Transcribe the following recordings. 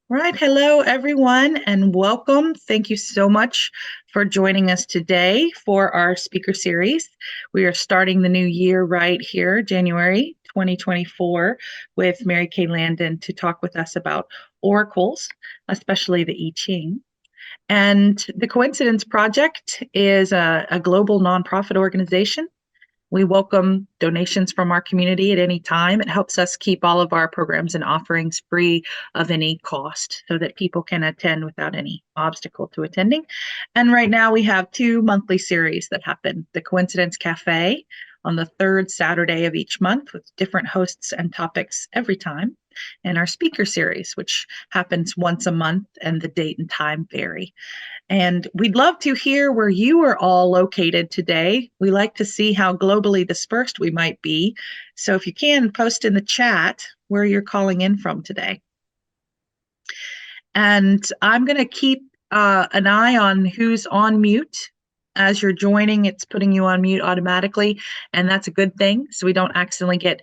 Right. Hello, everyone, and welcome. Thank you so much for joining us today for our speaker series. We are starting the new year right here, January 2024, with Mary Kay Landon to talk with us about oracles, especially the I Ching. And the Coincidence Project is a global nonprofit organization. We welcome donations from our community at any time. It helps us keep all of our programs and offerings free of any cost so that people can attend without any obstacle to attending. And right now we have two monthly series that happen. The Coincidence Cafe on the third Saturday of each month with different hosts and topics every time. And our speaker series, which happens once a month, and the date and time vary. And we'd love to hear where you are all located today. We like to see how globally dispersed we might be. So if you can, post in the chat where you're calling in from today. And I'm going to keep an eye on who's on mute. As you're joining, it's putting you on mute automatically, and that's a good thing. So we don't accidentally get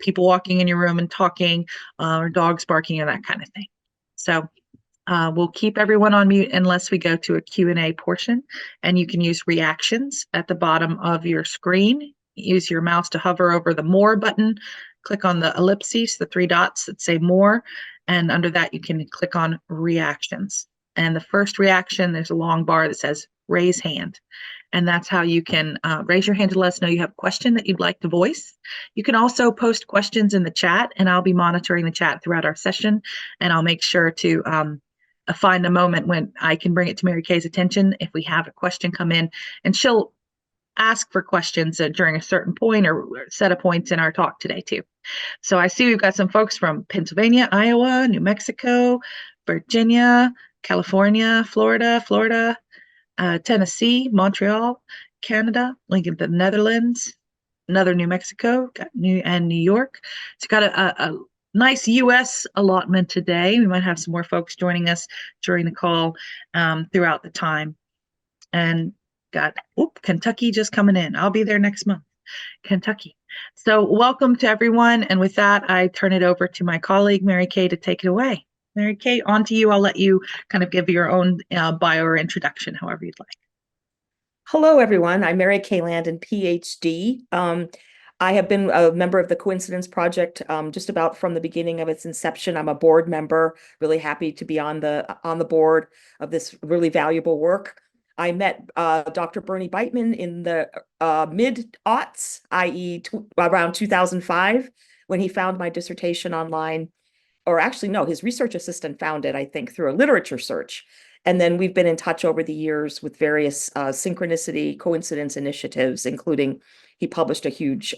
people walking in your room and talking or dogs barking or that kind of thing. So we'll keep everyone on mute unless we go to a Q&A portion, and you can use reactions at the bottom of your screen. Use your mouse to hover over the More button, click on the ellipses, the three dots that say More, and under that you can click on Reactions. And the first reaction, there's a long bar that says Raise Hand. And that's how you can raise your hand to let us know you have a question that you'd like to voice. You can also post questions in the chat, and I'll be monitoring the chat throughout our session, and I'll make sure to find a moment when I can bring it to Mary Kay's attention if we have a question come in, and she'll ask for questions during a certain point or set of points in our talk today too. So I see we've got some folks from Pennsylvania, Iowa, New Mexico, Virginia, California, Florida, Tennessee, Montreal, Canada, Lincoln, the Netherlands, another New Mexico, New York. It's got a nice U.S. allotment today. We might have some more folks joining us during the call throughout the time. And got Kentucky just coming in. I'll be there next month, Kentucky. So welcome to everyone. And with that, I turn it over to my colleague, Mary Kay, to take it away. Mary Kay, on to you. I'll let you kind of give your own bio or introduction, however you'd like. Hello, everyone. I'm Mary Kay Landon, PhD. I have been a member of the Coincidence Project just about from the beginning of its inception. I'm a board member, really happy to be on the board of this really valuable work. I met Dr. Bernie Beitman in the mid-aughts, i.e. around 2005, when he found my dissertation online. Or actually, no, his research assistant found it, I think, through a literature search. And then we've been in touch over the years with various synchronicity coincidence initiatives, including he published a huge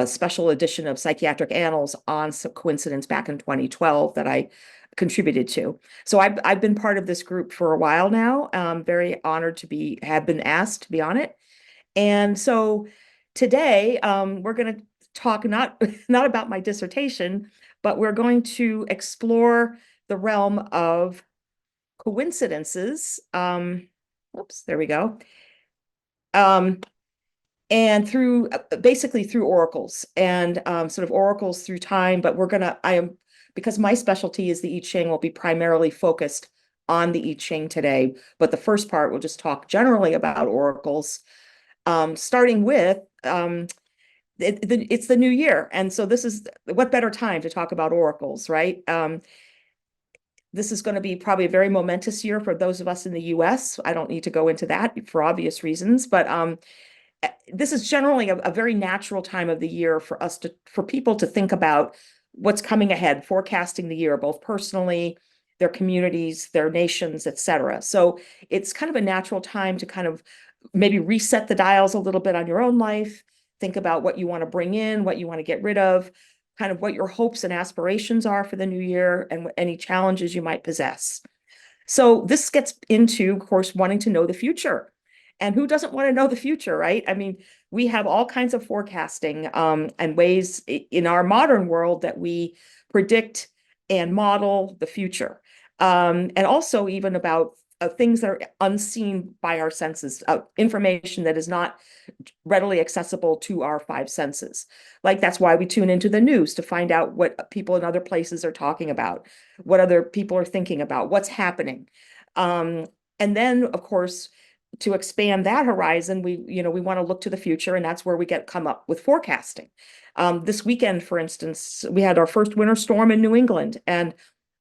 special edition of Psychiatric Annals on coincidence back in 2012 that I contributed to. So I've been part of this group for a while now. Very honored to have been asked to be on it. And so today we're going to talk not about my dissertation, but we're going to explore the realm of coincidences. Oops, there we go. And through basically through oracles and sort of oracles through time. But because my specialty is the I Ching, will be primarily focused on the I Ching today. But the first part, we'll just talk generally about oracles, starting with it's the new year. And so this is what better time to talk about oracles, right? This is going to be probably a very momentous year for those of us in the US. I don't need to go into that for obvious reasons, but this is generally a very natural time of the year for people to think about what's coming ahead, forecasting the year, both personally, their communities, their nations, et cetera. So it's kind of a natural time to kind of maybe reset the dials a little bit on your own life, think about what you want to bring in, what you want to get rid of, kind of what your hopes and aspirations are for the new year, and any challenges you might possess. So this gets into, of course, wanting to know the future. And who doesn't want to know the future, right? I mean, we have all kinds of forecasting and ways in our modern world that we predict and model the future. And also even about things that are unseen by our senses, information that is not readily accessible to our five senses. Like that's why we tune into the news to find out what people in other places are talking about, what other people are thinking about, what's happening. Um, and then, of course, to expand that horizon, we want to look to the future, and that's where we come up with forecasting. This weekend, for instance, we had our first winter storm in New England, and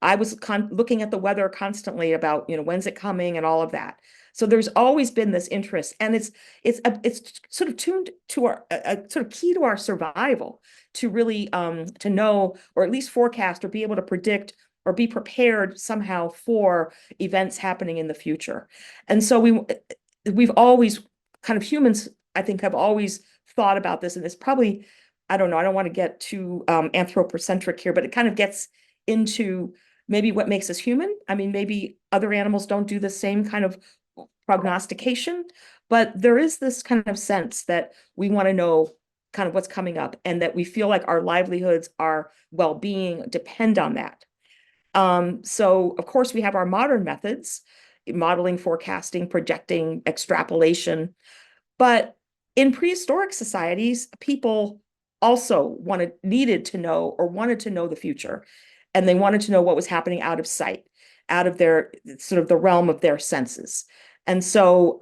I was looking at the weather constantly about, when's it coming and all of that. So there's always been this interest, and it's sort of tuned to our sort of key to our survival to really to know, or at least forecast, or be able to predict or be prepared somehow for events happening in the future. And so we've always kind of humans, I think, have always thought about this, and it's probably, I don't know, I don't want to get too anthropocentric here, but it kind of gets into maybe what makes us human. I mean, maybe other animals don't do the same kind of prognostication, but there is this kind of sense that we want to know kind of what's coming up, and that we feel like our livelihoods, our well-being depend on that. So of course we have our modern methods, modeling, forecasting, projecting, extrapolation. But in prehistoric societies, people also needed to know, or wanted to know the future. And they wanted to know what was happening out of sight, out of their sort of the realm of their senses. And so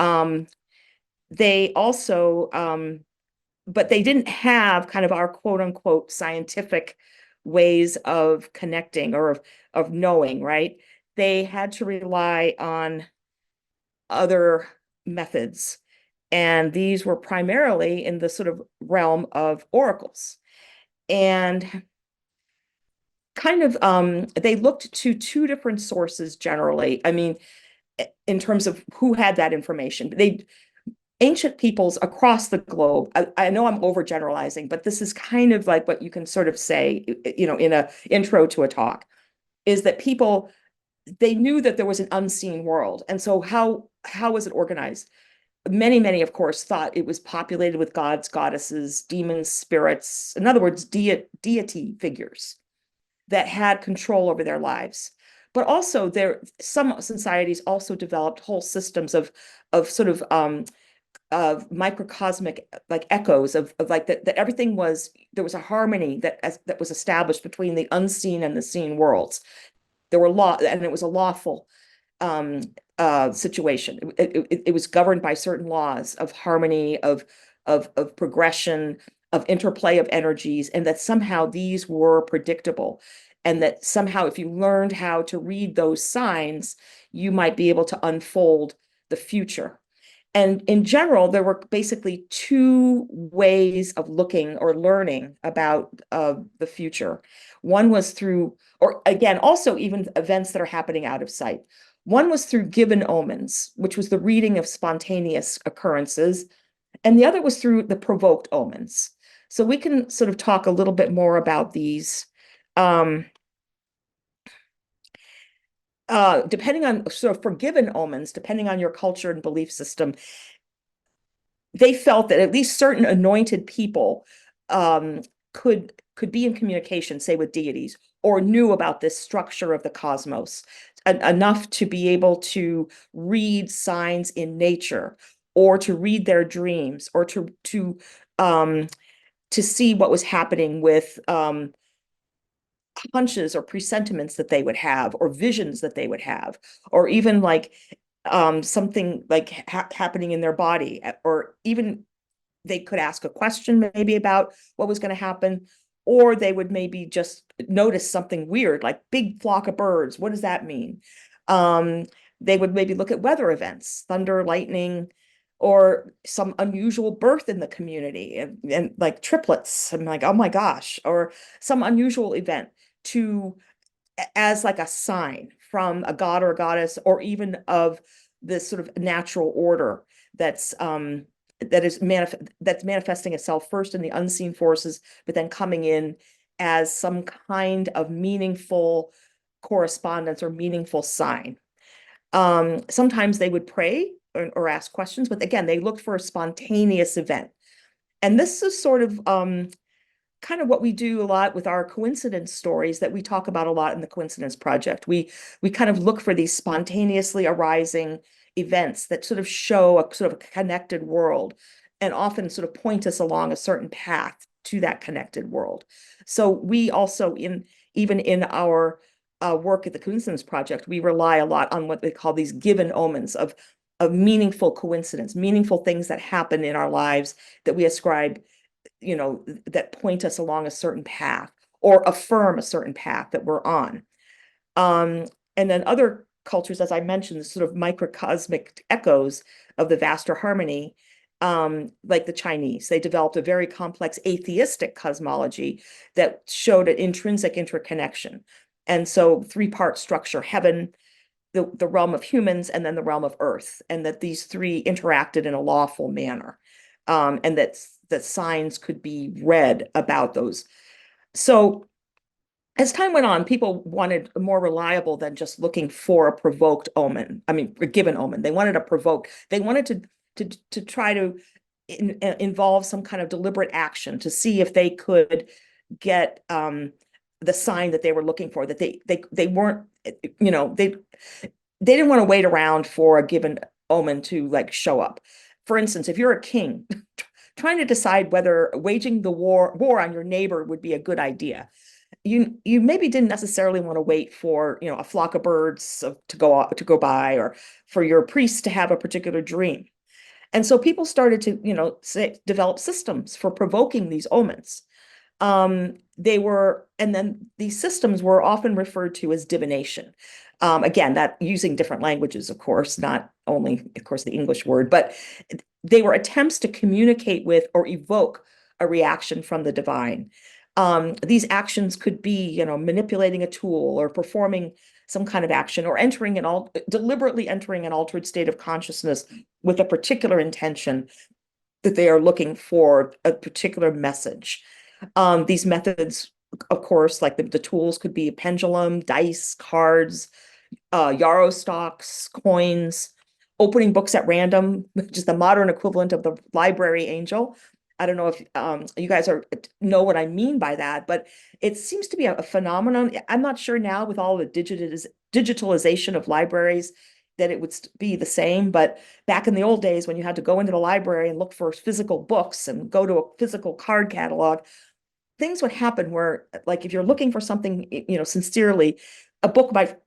they also, but they didn't have kind of our quote unquote scientific ways of connecting, or of knowing, right? They had to rely on other methods. And these were primarily in the sort of realm of oracles. And kind of they looked to two different sources generally. I mean, in terms of who had that information. Ancient peoples across the globe, I know I'm overgeneralizing, but this is kind of like what you can sort of say, in a intro to a talk, is that people, they knew that there was an unseen world. And so how was it organized? Many, of course, thought it was populated with gods, goddesses, demons, spirits, in other words, deity figures that had control over their lives. But also some societies also developed whole systems of sort of microcosmic like echoes of like that everything there was a harmony that was established between the unseen and the seen worlds. There were law, and it was a lawful um, situation. It was governed by certain laws of harmony, of progression, of interplay of energies, and that somehow these were predictable, and that somehow if you learned how to read those signs, you might be able to unfold the future. And in general, there were basically two ways of looking or learning about the future. One was through, or again, also even events that are happening out of sight. One was through given omens, which was the reading of spontaneous occurrences, and the other was through the provoked omens. So we can sort of talk a little bit more about these. Um, Depending on sort of forgiven omens, depending on your culture and belief system, they felt that at least certain anointed people um, could be in communication, say with deities, or knew about this structure of the cosmos enough to be able to read signs in nature, or to read their dreams, or um, to see what was happening with hunches or presentiments that they would have, or visions that they would have, or even like something like happening in their body, or even they could ask a question maybe about what was going to happen, or they would maybe just notice something weird, like big flock of birds. What does that mean? Um, they would maybe look at weather events, thunder, lightning, or some unusual birth in the community, and like triplets. I'm like, oh my gosh, or some unusual event to as like a sign from a god or a goddess, or even of this sort of natural order that's that's manifesting itself first in the unseen forces, but then coming in as some kind of meaningful correspondence or meaningful sign. Sometimes they would pray or ask questions, but again, they looked for a spontaneous event. And this is sort of kind of what we do a lot with our coincidence stories that we talk about a lot in the Coincidence Project. We kind of look for these spontaneously arising events that sort of show a sort of a connected world and often sort of point us along a certain path to that connected world. So we also in even in our work at the Coincidence Project, we rely a lot on what they call these given omens of meaningful coincidence, meaningful things that happen in our lives that we ascribe, that point us along a certain path or affirm a certain path that we're on. Um, and then other cultures, as I mentioned, the sort of microcosmic echoes of the vaster harmony, like the Chinese, they developed a very complex atheistic cosmology that showed an intrinsic interconnection. And so three-part structure, heaven, the realm of humans, and then the realm of earth, and that these three interacted in a lawful manner, and that signs could be read about those. So as time went on, people wanted more reliable than just looking for a provoked omen. I mean, a given omen. They wanted a provoke. They wanted to try to involve some kind of deliberate action to see if they could get the sign that they were looking for. That they weren't, they didn't want to wait around for a given omen to like show up. For instance, if you're a king trying to decide whether waging the war on your neighbor would be a good idea, you maybe didn't necessarily want to wait for a flock of birds to go by, or for your priest to have a particular dream. And so people started to develop systems for provoking these omens. And then these systems were often referred to as divination. Again, that using different languages, of course, not only, of course, the English word, but they were attempts to communicate with or evoke a reaction from the divine. These actions could be, manipulating a tool or performing some kind of action or deliberately entering an altered state of consciousness with a particular intention that they are looking for a particular message. These methods, of course, like the tools could be a pendulum, dice, cards, yarrow stalks, coins, opening books at random, which is the modern equivalent of the library angel. I don't know if you guys know what I mean by that, but it seems to be a phenomenon. I'm not sure now with all the digitalization of libraries that it would be the same, but back in the old days when you had to go into the library and look for physical books and go to a physical card catalog, things would happen where, like, if you're looking for something, sincerely, a book might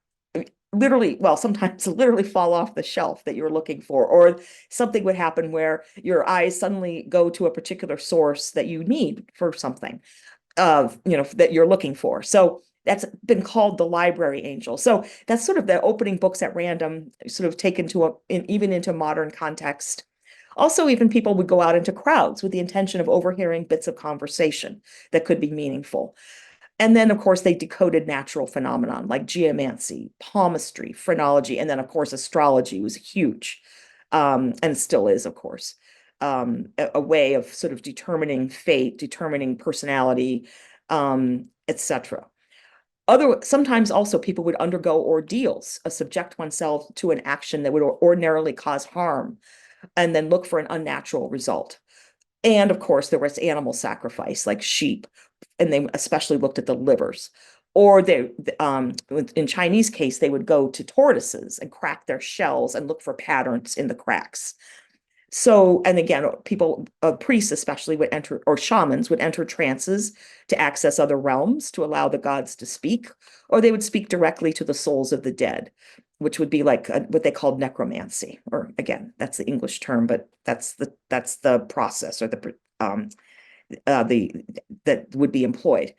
literally, well, sometimes literally fall off the shelf that you're looking for, or something would happen where your eyes suddenly go to a particular source that you need for something that you're looking for. So that's been called the library angel. So that's sort of the opening books at random, sort of taken even into modern context. Also, even people would go out into crowds with the intention of overhearing bits of conversation that could be meaningful. And then, of course, they decoded natural phenomenon like geomancy, palmistry, phrenology, and then, of course, astrology was huge, and still is, of course, a way of sort of determining fate, determining personality, etc. Sometimes also people would undergo ordeals, subject oneself to an action that would ordinarily cause harm, and then look for an unnatural result. And of course, there was animal sacrifice, like sheep, and they especially looked at the livers. Or in Chinese case, they would go to tortoises and crack their shells and look for patterns in the cracks. So, and again, priests especially would enter, or shamans would enter trances to access other realms to allow the gods to speak, or they would speak directly to the souls of the dead, which would be like what they called necromancy. Or again, that's the English term, but that's the process, or the that would be employed.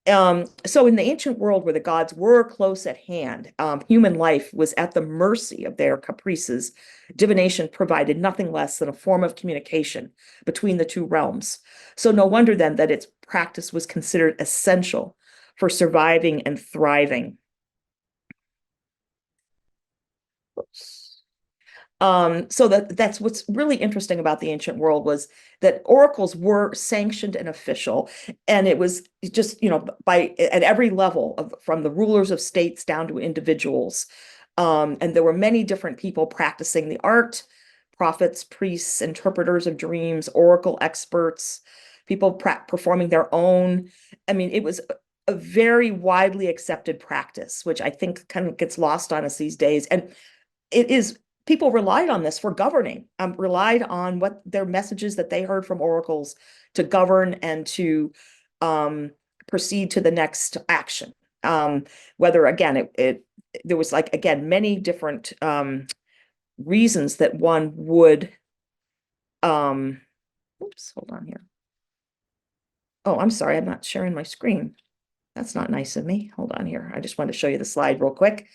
So in the ancient world where the gods were close at hand, human life was at the mercy of their caprices. Divination provided nothing less than a form of communication between the two realms. So no wonder then that its practice was considered essential for surviving and thriving. So that's what's really interesting about the ancient world was that oracles were sanctioned and official, and it was just, by at every level from the rulers of states down to individuals. And there were many different people practicing the art, prophets, priests, interpreters of dreams, oracle experts, people performing their own. I mean, it was a very widely accepted practice, which I think kind of gets lost on us these days. And it is, people relied on this for governing, relied on what their messages that they heard from oracles to govern and to proceed to the next action. Whether again, there was like, again, many different reasons that one would, oops, hold on here. Oh, I'm sorry, I'm not sharing my screen. That's not nice of me. Hold on here. I just wanted to show you the slide real quick.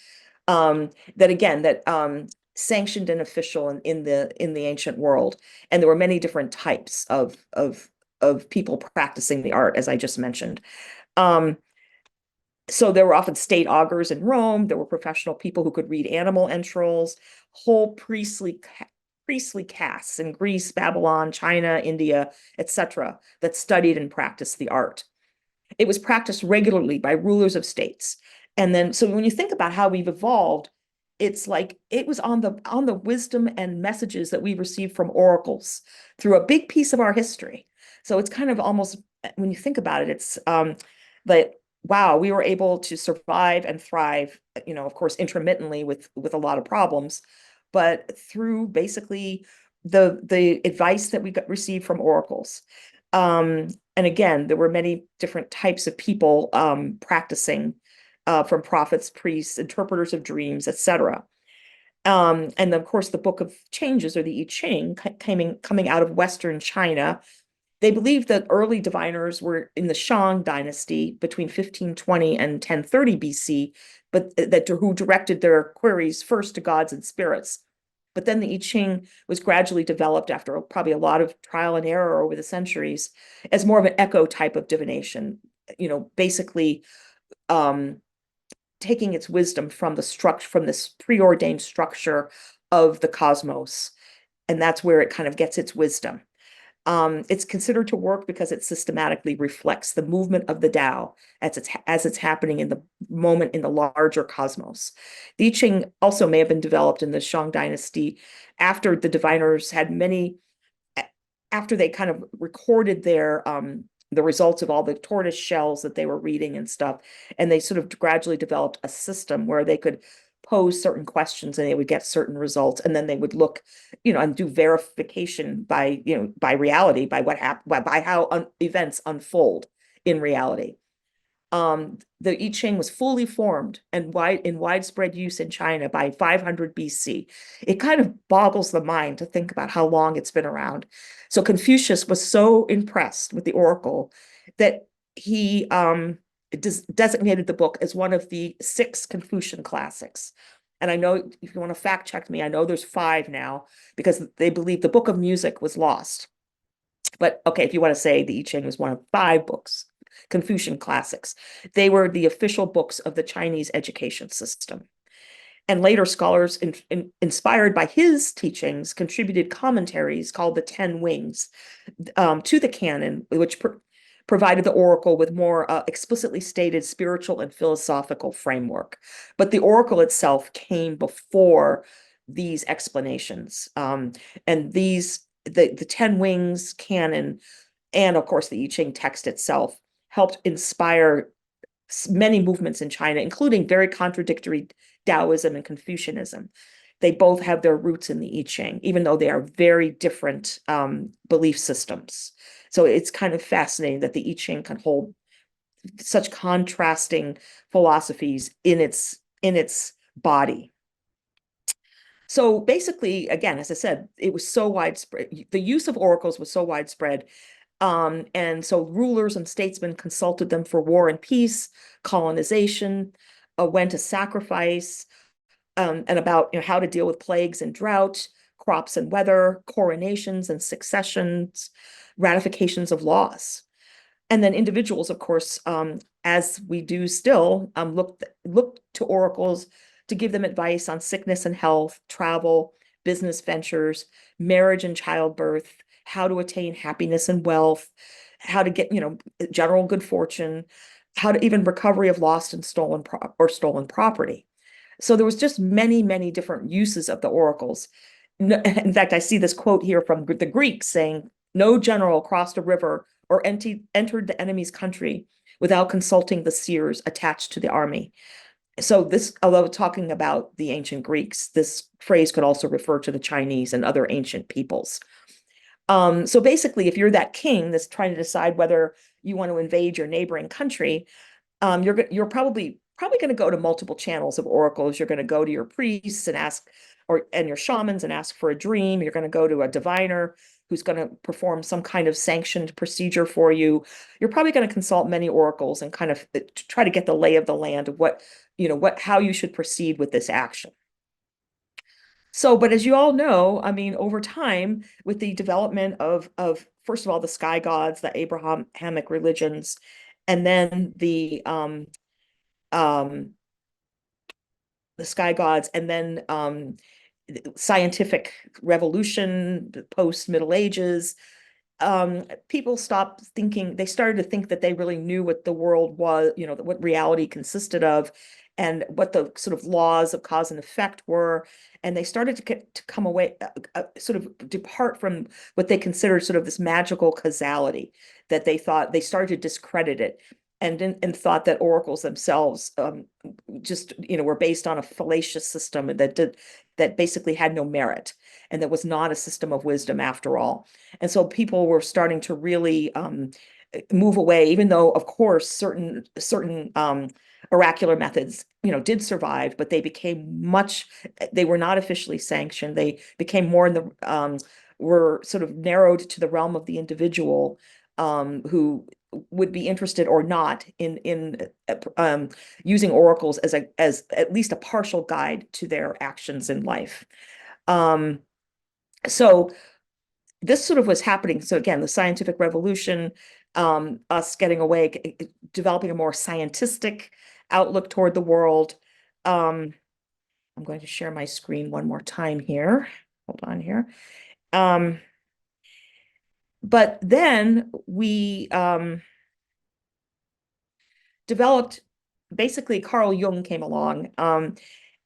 That again, that sanctioned and official in the ancient world, and there were many different types of people practicing the art, as I just mentioned. So there were often state augurs in Rome. There were professional people who could read animal entrails, whole priestly castes in Greece, Babylon, China, India, etc., that studied and practiced the art. It was practiced regularly by rulers of states. And then, so when you think about how we've evolved, it's like it was on the wisdom and messages that we received from oracles through a big piece of our history. So it's kind of almost, when you think about it, it's that wow, we were able to survive and thrive, of course, intermittently with a lot of problems, but through basically the advice that we received from oracles. And again, there were many different types of people practicing, from prophets, priests, interpreters of dreams, etc. And of course, the Book of Changes, or the I Ching, coming out of Western China. They believed that early diviners were in the Shang dynasty between 1520 and 1030 BC, but who directed their queries first to gods and spirits. But then the I Ching was gradually developed after probably a lot of trial and error over the centuries as more of an echo type of divination, basically taking its wisdom from the structure, from this preordained structure of the cosmos. And that's where it kind of gets its wisdom. It's considered to work because it systematically reflects the movement of the Tao as it's happening in the moment in the larger cosmos. The I Ching also may have been developed in the Shang dynasty after the diviners had after they kind of recorded the results of all the tortoise shells that they were reading and stuff, and they sort of gradually developed a system where they could pose certain questions and they would get certain results, and then they would look, and do verification by reality, by what happened, by how events unfold in reality. The I Ching was fully formed and in widespread use in China by 500 BC. It kind of boggles the mind to think about how long it's been around. So Confucius was so impressed with the oracle that he designated the book as one of the 6 Confucian classics. And I know, if you want to fact check me, I know there's 5 now, because they believe the Book of Music was lost. But okay, if you want to say the I Ching was one of 5 books, Confucian classics, they were the official books of the Chinese education system. And later scholars, inspired by his teachings, contributed commentaries called the Ten Wings to the canon, which provided the oracle with more explicitly stated spiritual and philosophical framework. But the oracle itself came before these explanations. And the Ten Wings canon, and of course the I Ching text itself, helped inspire many movements in China, including very contradictory Taoism and Confucianism. They both have their roots in the I Ching, even though they are very different belief systems. So it's kind of fascinating that the I Ching can hold such contrasting philosophies in its body. So basically, again, as I said, it was so widespread. The use of oracles was so widespread. And so rulers and statesmen consulted them for war and peace, colonization, when to sacrifice, and about how to deal with plagues and drought, crops and weather, coronations and successions, ratifications of laws. And then individuals, of course, as we do still, look to oracles to give them advice on sickness and health, travel, business ventures, marriage and childbirth, how to attain happiness and wealth, how to get, general good fortune, how to even recovery of lost and stolen property. So there was just many, many different uses of the oracles. In fact, I see this quote here from the Greeks saying, "No general crossed a river or entered the enemy's country without consulting the seers attached to the army. So this, although talking about the ancient Greeks, this phrase could also refer to the Chinese and other ancient peoples. So basically, if you're that king that's trying to decide whether you want to invade your neighboring country, you're probably going to go to multiple channels of oracles. You're going to go to your priests and ask, and your shamans and ask for a dream. You're going to go to a diviner who's going to perform some kind of sanctioned procedure for you. You're probably going to consult many oracles and kind of try to get the lay of the land of how you should proceed with this action. So, but as you all know, I mean, over time, with the development of first of all the sky gods, the Abrahamic religions, and then um, the sky gods, and then scientific revolution, post Middle Ages, people stopped thinking, they started to think that they really knew what the world was, what reality consisted of, and what the sort of laws of cause and effect were. And they started to come away, sort of depart from what they considered sort of this magical causality that they started to discredit it. And thought that oracles themselves just were based on a fallacious system that basically had no merit, and that was not a system of wisdom after all. And so people were starting to really move away, even though, of course, certain oracular methods, did survive, but they were not officially sanctioned. They became more were sort of narrowed to the realm of the individual, who would be interested or not in using oracles as at least a partial guide to their actions in life. Um, so this sort of was happening. So again, the scientific revolution, us getting away, developing a more scientistic outlook toward the world. I'm going to share my screen one more time here. Hold on here. But then we developed, basically Carl Jung came along,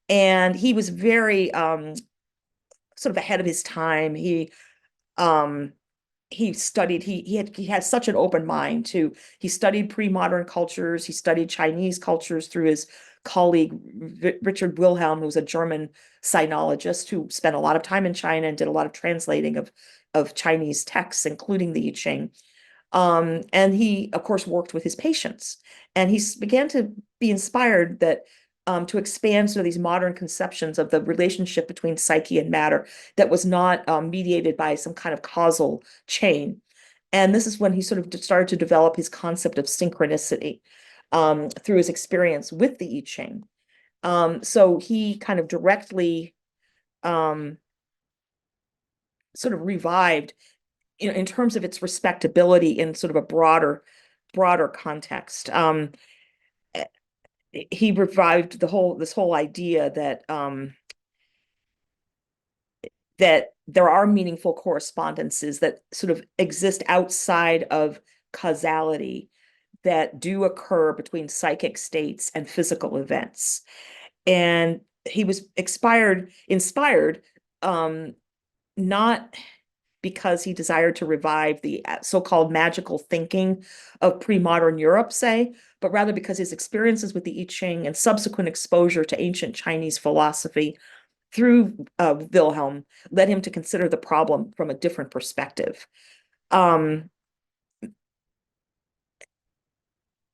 and he was very sort of ahead of his time. Um, he studied, he had such an open mind to, he studied pre-modern cultures, he studied Chinese cultures through his colleague Richard Wilhelm, who was a German sinologist who spent a lot of time in China and did a lot of translating of Chinese texts, including the I Ching. And he, of course, worked with his patients, and he began to be inspired that to expand sort of these modern conceptions of the relationship between psyche and matter that was not mediated by some kind of causal chain. And this is when he sort of started to develop his concept of synchronicity through his experience with the I Ching. So he kind of directly um, sort of revived, in terms of its respectability in sort of a broader context. He revived this whole idea that there are meaningful correspondences that sort of exist outside of causality, that do occur between psychic states and physical events. And he was inspired, not because he desired to revive the so-called magical thinking of pre-modern Europe, say, but rather because his experiences with the I Ching and subsequent exposure to ancient Chinese philosophy through Wilhelm led him to consider the problem from a different perspective. Um,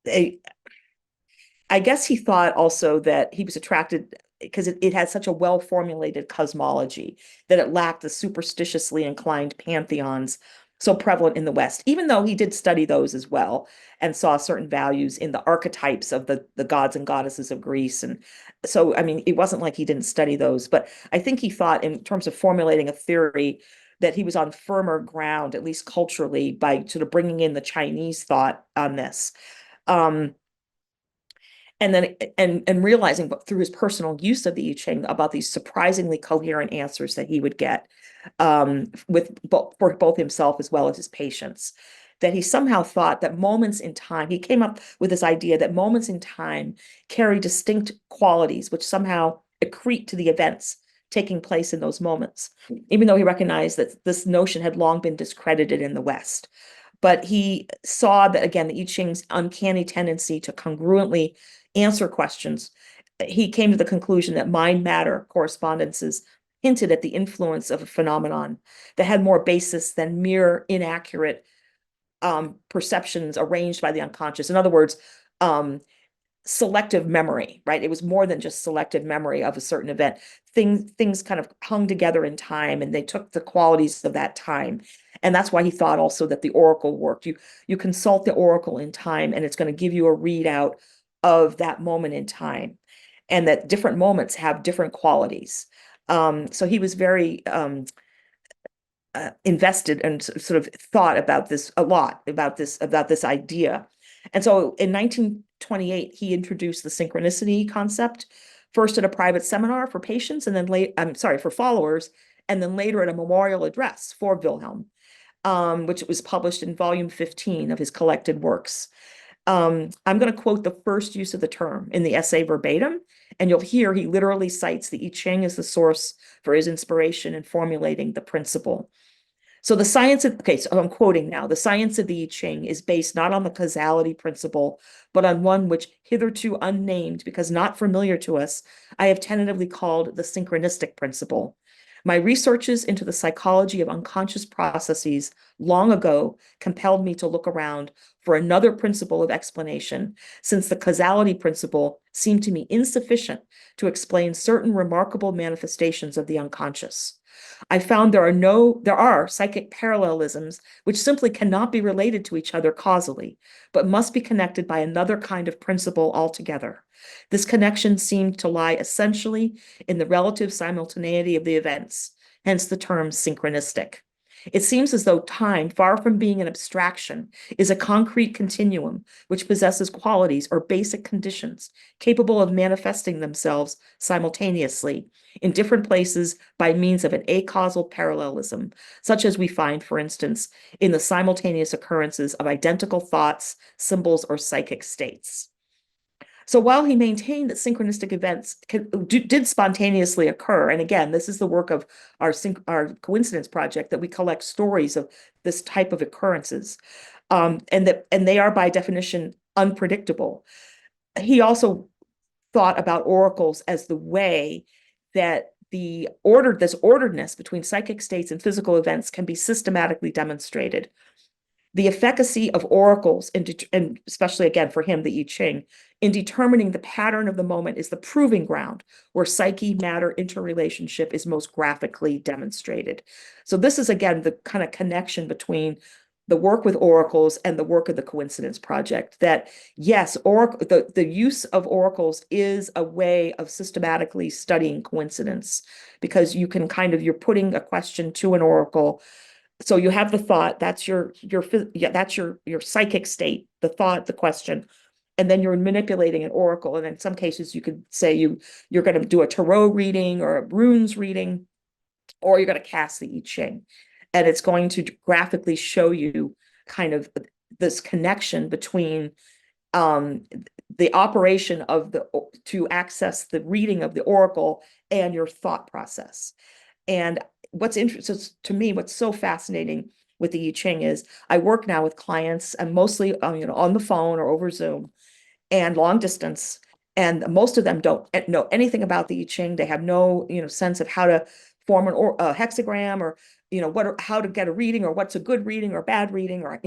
I guess he thought also that he was attracted because it had such a well-formulated cosmology, that it lacked the superstitiously inclined pantheons so prevalent in the West, even though he did study those as well and saw certain values in the archetypes of the gods and goddesses of Greece. And so, I mean, it wasn't like he didn't study those, but I think he thought, in terms of formulating a theory, that he was on firmer ground, at least culturally, by sort of bringing in the Chinese thought on this. Um, and then and realizing through his personal use of the I Ching about these surprisingly coherent answers that he would get, for both himself as well as his patients, that he somehow thought that moments in time, he came up with this idea that moments in time carry distinct qualities which somehow accrete to the events taking place in those moments, even though he recognized that this notion had long been discredited in the West. But he saw that, again, the I Ching's uncanny tendency to congruently answer questions. He came to the conclusion that mind matter correspondences hinted at the influence of a phenomenon that had more basis than mere inaccurate perceptions arranged by the unconscious. In other words, um, selective memory, right? It was more than just selective memory of a certain event. Things kind of hung together in time, and they took the qualities of that time. And that's why he thought also that the oracle worked. You consult the oracle in time, and it's going to give you a readout of that moment in time, and that different moments have different qualities. So he was very invested and sort of thought about this a lot, about this idea. And so in 1928, he introduced the synchronicity concept, first at a private seminar for patients, and then for followers, and then later at a memorial address for Wilhelm, which was published in volume 15 of his collected works. I'm going to quote the first use of the term in the essay verbatim, and you'll hear he literally cites the I Ching as the source for his inspiration in formulating the principle. So so I'm quoting now, the science of the I Ching is based not on the causality principle, but on one which hitherto unnamed, because not familiar to us, I have tentatively called the synchronistic principle. My researches into the psychology of unconscious processes long ago compelled me to look around for another principle of explanation, since the causality principle seemed to me insufficient to explain certain remarkable manifestations of the unconscious. I found there are psychic parallelisms which simply cannot be related to each other causally, but must be connected by another kind of principle altogether. This connection seemed to lie essentially in the relative simultaneity of the events, hence the term synchronistic. It seems as though time, far from being an abstraction, is a concrete continuum which possesses qualities or basic conditions capable of manifesting themselves simultaneously in different places by means of an acausal parallelism, such as we find, for instance, in the simultaneous occurrences of identical thoughts, symbols, or psychic states. So while he maintained that synchronistic events did spontaneously occur, and again, this is the work of our coincidence project, that we collect stories of this type of occurrences, and they are by definition unpredictable. He also thought about oracles as the way that this orderedness between psychic states and physical events can be systematically demonstrated. The efficacy of oracles, and especially again for him, the I Ching, in determining the pattern of the moment is the proving ground where psyche-matter interrelationship is most graphically demonstrated. So this is, again, the kind of connection between the work with oracles and the work of the Coincidence Project, that yes, the use of oracles is a way of systematically studying coincidence, because you can you're putting a question to an oracle. So you have the thought, that's that's your psychic state, the thought, the question, and then you're manipulating an oracle. And in some cases, you could say you're going to do a tarot reading or a runes reading, or you're going to cast the I Ching, and it's going to graphically show you kind of this connection between um, the operation of to access the reading of the oracle and your thought process. And what's interesting to me, what's so fascinating with the I Ching is I work now with clients, and mostly on the phone or over Zoom and long distance, and most of them don't know anything about the I Ching. They have no sense of how to form a hexagram, or how to get a reading, or what's a good reading or bad reading, or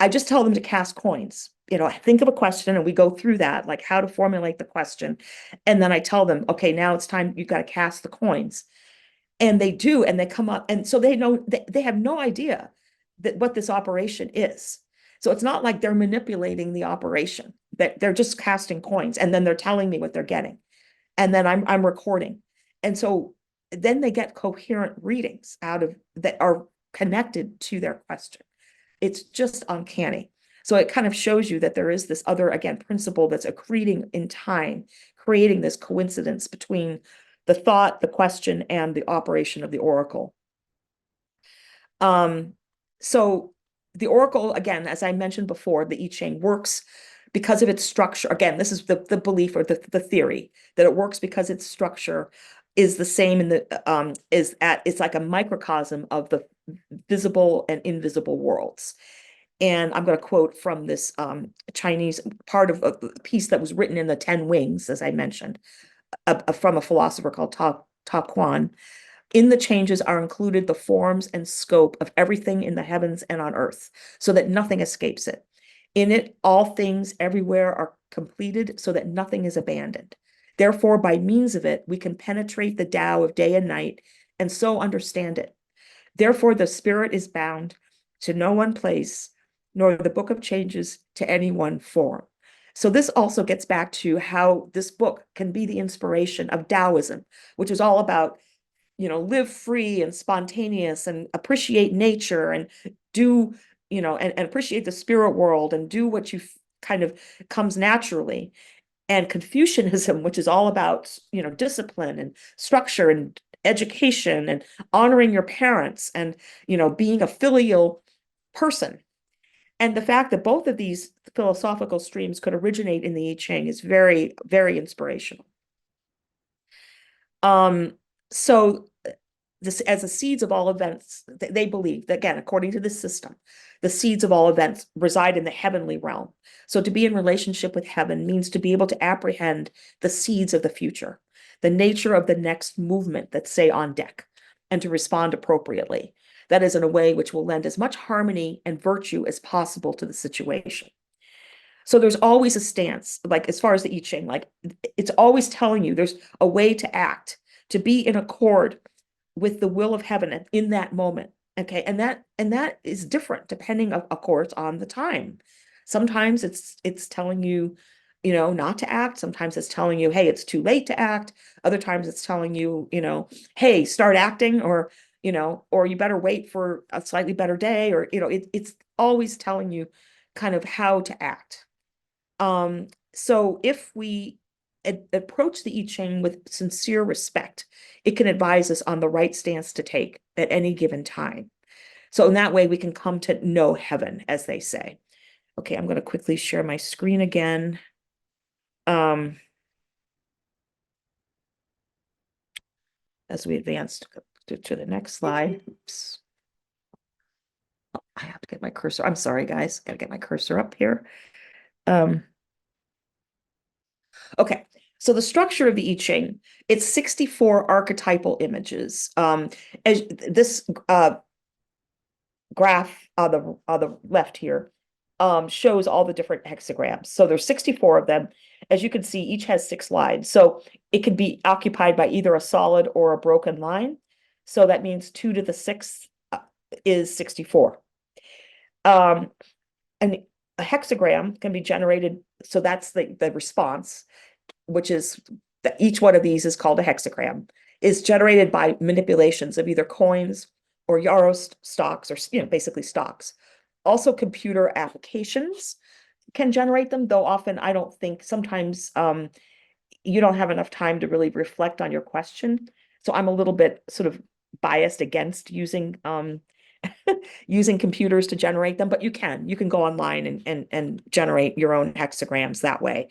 I just tell them to cast coins. Think of a question, and we go through that, like how to formulate the question, and then I tell them, okay, now it's time, you got to cast the coins. And they do, and they come up, and so they have no idea what this operation is. So it's not like they're manipulating the operation, that they're just casting coins, and then they're telling me what they're getting, and then I'm recording. And so then they get coherent readings out of that are connected to their question. It's just uncanny. So it kind of shows you that there is this other, again, principle that's accreting in time, creating this coincidence between the thought, the question, and the operation of the oracle. Um, so the oracle, again, as I mentioned before, the I Ching works because of its structure. Again, this is the belief, or the theory, that it works because its structure is the same in it's like a microcosm of the visible and invisible worlds. And I'm going to quote from this Chinese part of a piece that was written in the Ten Wings, as I mentioned, from a philosopher called Ta Quan. In the changes are included the forms and scope of everything in the heavens and on earth, so that nothing escapes it. In it, all things everywhere are completed, so that nothing is abandoned. Therefore, by means of it, we can penetrate the Tao of day and night, and so understand it. Therefore, the spirit is bound to no one place, nor the book of changes to any one form. So this also gets back to how this book can be the inspiration of Taoism, which is all about, live free and spontaneous and appreciate nature and do, and appreciate the spirit world and do what you kind of comes naturally. And Confucianism, which is all about, discipline and structure and education and honoring your parents and, being a filial person. And the fact that both of these philosophical streams could originate in the I Ching is very, very inspirational. So this, as the seeds of all events, they believe that, again, according to this system, the seeds of all events reside in the heavenly realm. So to be in relationship with heaven means to be able to apprehend the seeds of the future, the nature of the next movement that's, say, on deck, and to respond appropriately. That is in a way which will lend as much harmony and virtue as possible to the situation. So there's always a stance, like as far as the I Ching, like it's always telling you there's a way to act, to be in accord with the will of heaven in that moment. Okay. And that is different depending, of course, on the time. Sometimes it's telling you, not to act. Sometimes it's telling you, hey, it's too late to act. Other times it's telling you, hey, start acting, or you better wait for a slightly better day, or, it's always telling you kind of how to act. So if we approach the I Ching with sincere respect, it can advise us on the right stance to take at any given time. So in that way, we can come to know heaven, as they say. Okay, I'm going to quickly share my screen again. As we advance to the next slide. Oops. Oh, I have to get my cursor. I'm sorry, guys. Got to get my cursor up here. Okay, so the structure of the I Ching, it's 64 archetypal images. As this graph on the left here shows all the different hexagrams. So there's 64 of them. As you can see, each has 6 lines. So it can be occupied by either a solid or a broken line. So that means 2 to the 6th is 64. And a hexagram can be generated. So that's the response, which is that each one of these is called a hexagram, is generated by manipulations of either coins or yarrow stocks, or basically stocks. Also, computer applications can generate them, though often I don't think, sometimes you don't have enough time to really reflect on your question. So I'm a little bit sort of biased against using using computers to generate them, but you can go online and generate your own hexagrams that way.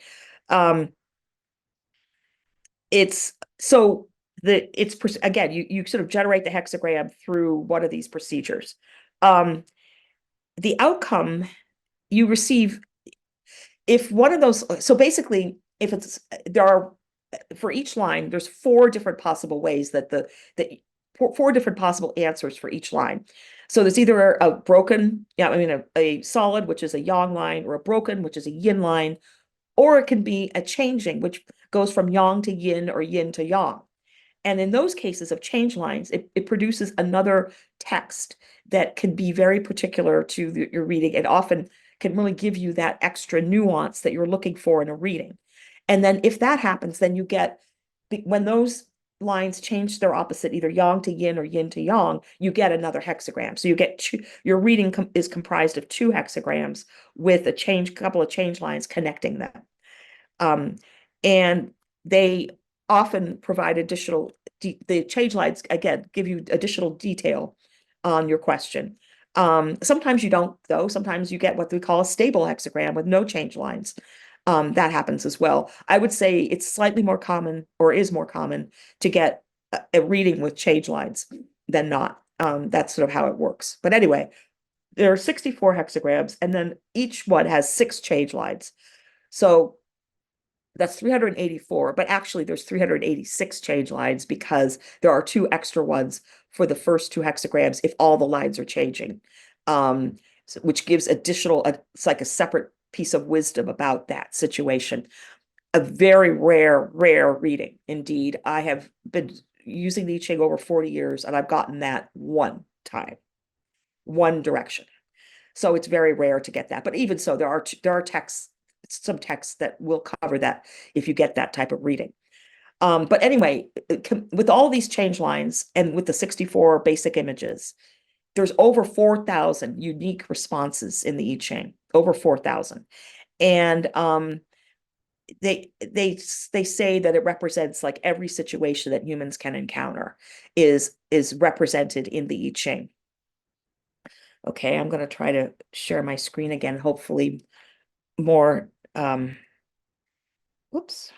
It's so it's again, you sort of generate the hexagram through one of these procedures. The outcome you receive, if one of those, so basically, if it's there are, for each line, there's 4 different possible ways that 4 different possible answers for each line. So there's either a broken, a solid, which is a yang line, or a broken, which is a yin line, or it can be a changing, which goes from yang to yin or yin to yang. And in those cases of change lines, it produces another text that can be very particular to your reading. It often can really give you that extra nuance that you're looking for in a reading. And then if that happens, then you get, when those lines change their opposite, either yang to yin or yin to yang, you get another hexagram. So you get your reading is comprised of 2 hexagrams with a couple of change lines connecting them. And they often provide additional, the change lines, again, give you additional detail on your question. Sometimes you don't, though. Sometimes you get what we call a stable hexagram with no change lines. That happens as well. I would say it's slightly more common, or is more common, to get a reading with change lines than not. That's sort of how it works. But anyway, there are 64 hexagrams, and then each one has 6 change lines. So that's 384, but actually there's 386 change lines because there are 2 extra ones for the first 2 hexagrams if all the lines are changing, which gives additional, it's like a separate piece of wisdom about that situation. A very rare reading indeed. I have been using the I Ching over 40 years, and I've gotten that one time, one direction. So it's very rare to get that. But even so, there are texts, some texts that will cover that if you get that type of reading. But anyway, with all these change lines and with the 64 basic images, there's over 4,000 unique responses in the I Ching, over 4,000. And they say that it represents like every situation that humans can encounter is represented in the I Ching. Okay, I'm going to try to share my screen again, hopefully more, whoops.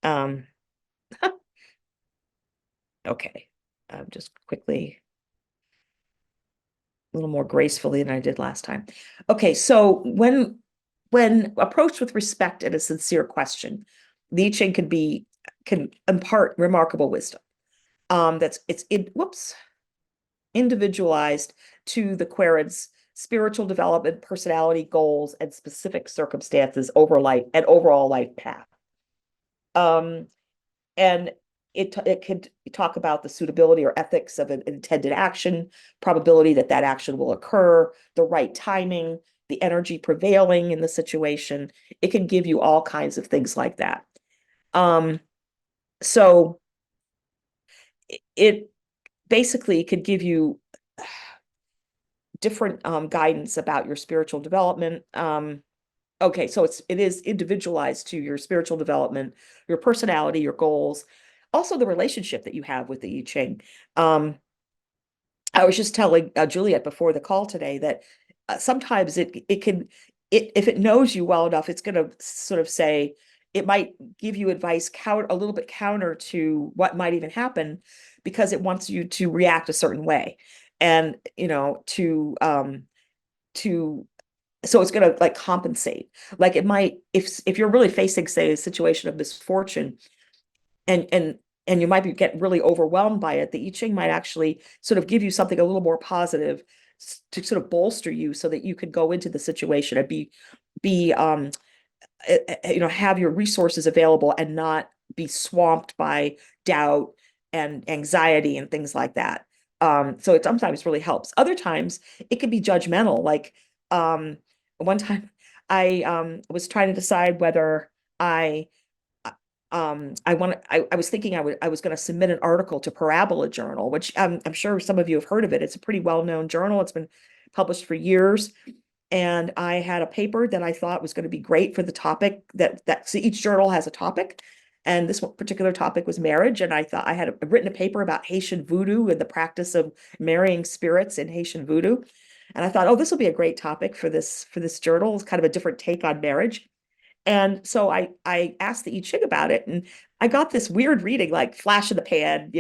Um, okay, just quickly, a little more gracefully than I did last time. Okay, so when approached with respect and a sincere question, the I Ching can impart remarkable wisdom. Whoops, individualized to the querent's spiritual development, personality, goals, and specific circumstances over life and overall life path. Um, and it could talk about the suitability or ethics of an intended action, probability that that action will occur, the right timing, the energy prevailing in the situation. It can give you all kinds of things like that. So it basically could give you different guidance about your spiritual development. Okay, so it is individualized to your spiritual development, your personality, your goals, also the relationship that you have with the I Ching. I was just telling Juliet before the call today that sometimes it can if it knows you well enough, it's going to sort of say it might give you advice a little bit counter to what might even happen because it wants you to react a certain way, and to so it's going to like compensate. Like it might, if you're really facing, say, a situation of misfortune, and and and you might be get really overwhelmed by it, the I Ching might actually sort of give you something a little more positive to sort of bolster you so that you can go into the situation and be have your resources available and not be swamped by doubt and anxiety and things like that. So it sometimes really helps. Other times it can be judgmental. Like one time I was trying to decide whether I I was thinking I was going to submit an article to Parabola Journal, which I'm sure some of you have heard of it. It's a pretty well-known journal. It's been published for years. And I had a paper that I thought was going to be great for the topic so each journal has a topic. And this particular topic was marriage. And I thought I had written a paper about Haitian voodoo and the practice of marrying spirits in Haitian voodoo. And I thought, oh, this will be a great topic for this journal. It's kind of a different take on marriage. And so I asked the I Ching about it, and I got this weird reading, like flash in the pan,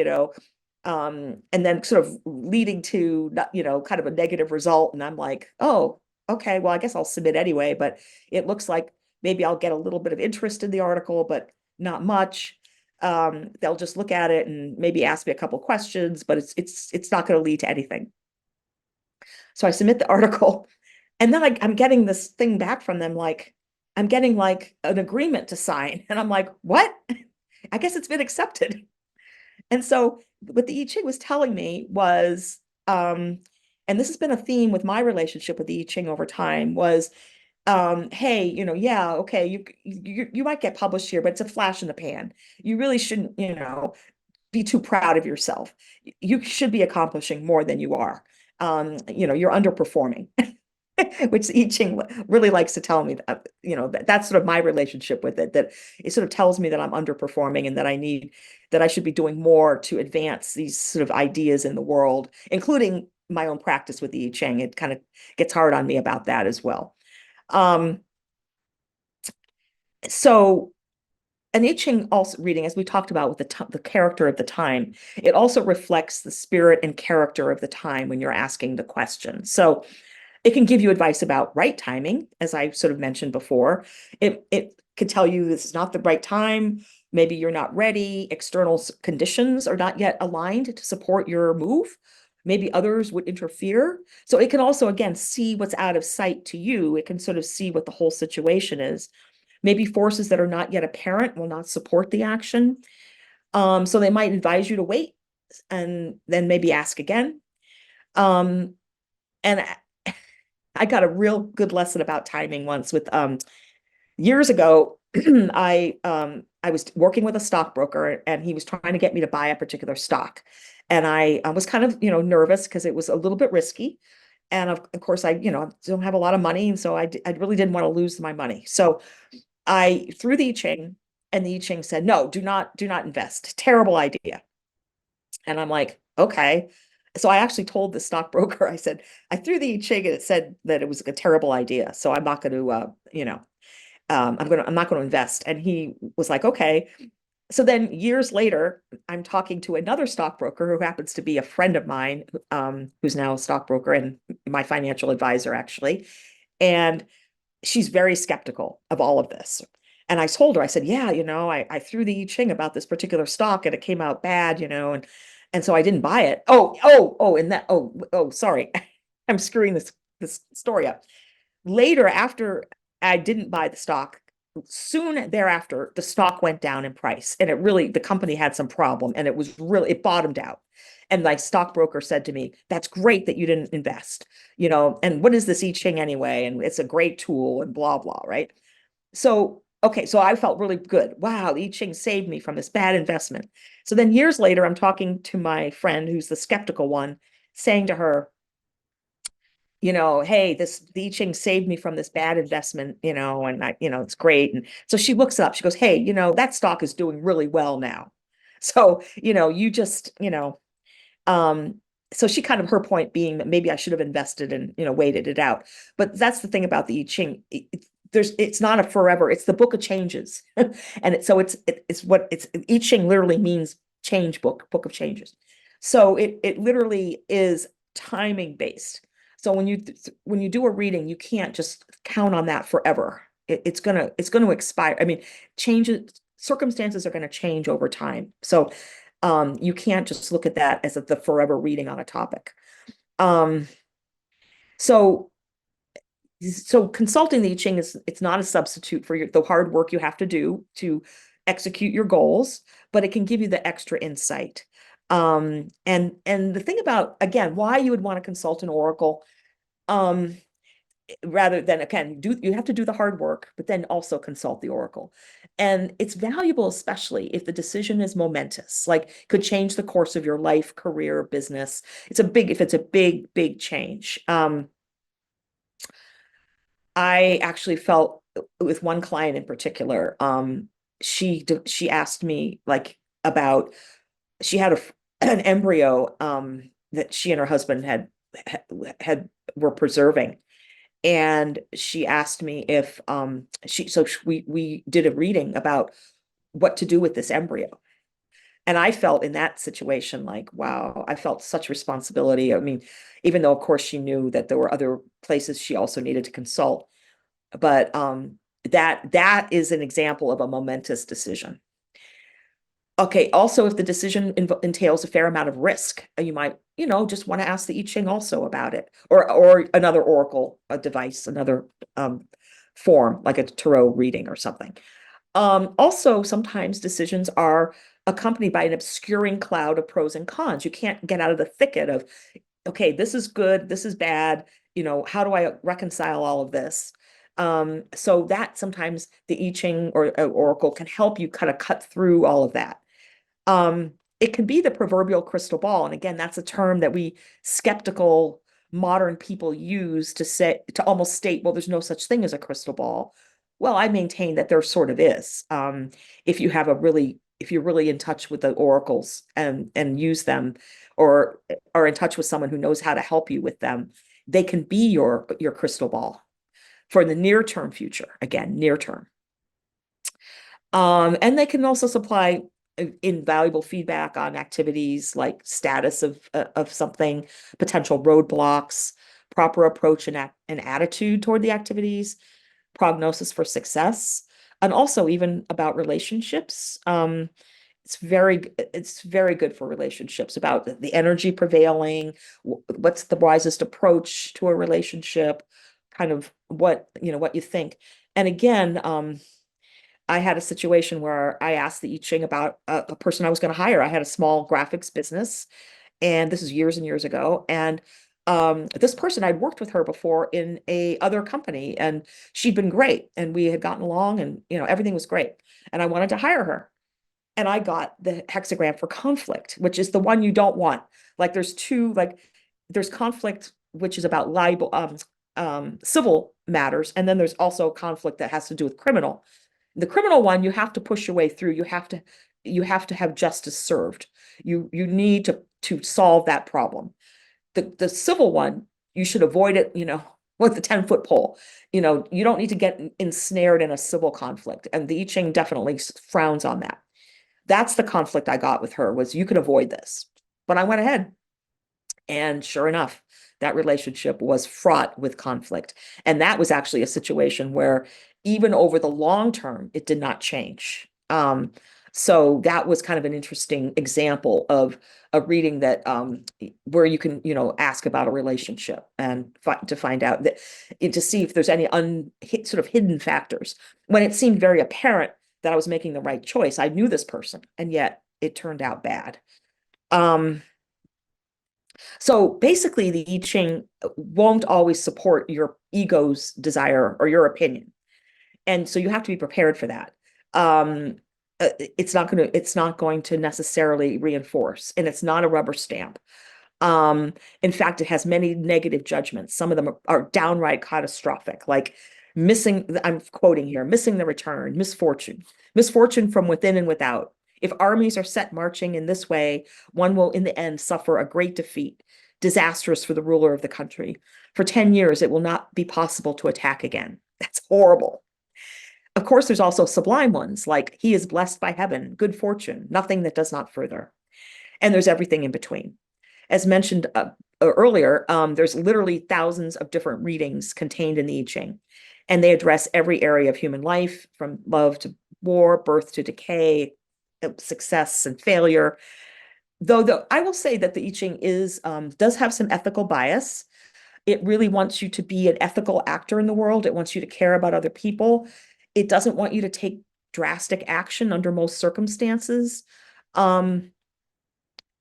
and then sort of leading to, kind of a negative result. And I'm like, oh, okay, well, I guess I'll submit anyway. But it looks like maybe I'll get a little bit of interest in the article, but not much. They'll just look at it and maybe ask me a couple questions, but it's not going to lead to anything. So I submit the article, and then I'm getting this thing back from them, like I'm getting like an agreement to sign, and I'm like, what? I guess it's been accepted. And so what the I Ching was telling me was, and this has been a theme with my relationship with the I Ching over time, was, hey, yeah, okay, you might get published here, but it's a flash in the pan. You really shouldn't, be too proud of yourself. You should be accomplishing more than you are. You're underperforming. Which I Ching really likes to tell me that, that's sort of my relationship with it, that it sort of tells me that I'm underperforming and that I should be doing more to advance these sort of ideas in the world, including my own practice with the I Ching. It kind of gets hard on me about that as well. Um, so an I Ching also reading, as we talked about with the character of the time, it also reflects the spirit and character of the time when you're asking the question. So it can give you advice about right timing, as I sort of mentioned before. It could tell you this is not the right time. Maybe you're not ready. External conditions are not yet aligned to support your move. Maybe others would interfere. So it can also, again, see what's out of sight to you. It can sort of see what the whole situation is. Maybe forces that are not yet apparent will not support the action. So they might advise you to wait and then maybe ask again. Um, and I got a real good lesson about timing once with years ago. I was working with a stockbroker and he was trying to get me to buy a particular stock. And I was kind of, nervous because it was a little bit risky. And of course, I, don't have a lot of money. And so I really didn't want to lose my money. So I threw the I Ching, and the I Ching said, no, do not invest. Terrible idea. And I'm like, okay. So I actually told the stockbroker, I said, I threw the I Ching and it said that it was a terrible idea. So I'm not going to, I'm not going to invest. And he was like, okay. So then years later, I'm talking to another stockbroker who happens to be a friend of mine, who's now a stockbroker and my financial advisor, actually. And she's very skeptical of all of this. And I told her, I said, yeah, I threw the I Ching about this particular stock and it came out bad, and so I didn't buy it. Sorry. I'm screwing this story up. Later, after I didn't buy the stock, soon thereafter, the stock went down in price. And the company had some problem and it bottomed out. And my stockbroker said to me, that's great that you didn't invest, and what is this I Ching anyway? And it's a great tool and blah, blah, right? So, okay, so I felt really good. Wow, the I Ching saved me from this bad investment. So then years later, I'm talking to my friend who's the skeptical one, saying to her, hey, the I Ching saved me from this bad investment, and it's great. And so she looks up, she goes, hey, that stock is doing really well now. So, you just, um, so she kind of, her point being that maybe I should have invested and, waited it out. But that's the thing about the I Ching. It's not a forever, it's the book of changes. And it's I Ching literally means change book of changes. So it literally is timing based. So when you do a reading, you can't just count on that forever. It's gonna expire. I mean, changes circumstances are going to change over time. So you can't just look at that as the forever reading on a topic. Um, so so consulting the I Ching it's not a substitute for the hard work you have to do to execute your goals, but it can give you the extra insight. And the thing about, again, why you would want to consult an oracle, um, rather than, again, you have to do the hard work, but then also consult the oracle. And it's valuable, especially if the decision is momentous, like could change the course of your life, career, business. If it's a big change. I actually felt with one client in particular, she asked me like about, she had an embryo that she and her husband had were preserving. And she asked me if we did a reading about what to do with this embryo. And I felt in that situation like, wow, I felt such responsibility. I mean, even though of course she knew that there were other places she also needed to consult, but that is an example of a momentous decision. Okay, also, if the decision entails a fair amount of risk, you might, just want to ask the I Ching also about it, or another oracle, a device, another form, like a tarot reading or something. Also, sometimes decisions are accompanied by an obscuring cloud of pros and cons. You can't get out of the thicket of, okay, this is good, this is bad, how do I reconcile all of this? So that sometimes the I Ching or oracle can help you kind of cut through all of that. It can be the proverbial crystal ball. And again, that's a term that we skeptical modern people use to almost state, well, there's no such thing as a crystal ball. Well, I maintain that there sort of is. If you're really in touch with the oracles and use them, or are in touch with someone who knows how to help you with them, they can be your crystal ball for the near term future. Again, near term. And they can also supply invaluable feedback on activities like status of something, potential roadblocks, proper approach and attitude toward the activities, prognosis for success, and also even about relationships. It's very good for relationships, about the energy prevailing, what's the wisest approach to a relationship, kind of what you think. And again, I had a situation where I asked the I Ching about a person I was going to hire. I had a small graphics business, and this is years and years ago. And this person, I'd worked with her before in a other company, and she'd been great, and we had gotten along, and everything was great. And I wanted to hire her, and I got the hexagram for conflict, which is the one you don't want. Like there's two, like there's conflict, which is about libel, civil matters, and then there's also conflict that has to do with criminal. The criminal one, you have to push your way through. You have to have justice served. You need to solve that problem. The civil one, you should avoid it, with the 10-foot pole. You don't need to get ensnared in a civil conflict. And the I Ching definitely frowns on that. That's the conflict I got with her, was you can avoid this. But I went ahead, and sure enough, that relationship was fraught with conflict. And that was actually a situation where even over the long term, it did not change. So that was kind of an interesting example of a reading that where you can, ask about a relationship and to find out that to see if there's any sort of hidden factors. When it seemed very apparent that I was making the right choice, I knew this person, and yet it turned out bad. Um, so basically, the I Ching won't always support your ego's desire or your opinion. And so you have to be prepared for that. Um, it's not going to necessarily reinforce, and it's not a rubber stamp. In fact, it has many negative judgments. Some of them are downright catastrophic, like I'm quoting here, missing the return, misfortune from within and without. If armies are set marching in this way, one will in the end suffer a great defeat, disastrous for the ruler of the country. For 10 years, it will not be possible to attack again. That's horrible. Of course, there's also sublime ones, like he is blessed by heaven, good fortune, nothing that does not further. And there's everything in between. As mentioned earlier, there's literally thousands of different readings contained in the I Ching, and they address every area of human life, from love to war, birth to decay, success and failure. Though I will say that the I Ching does have some ethical bias. It really wants you to be an ethical actor in the world. It wants you to care about other people. It doesn't want you to take drastic action under most circumstances. Um,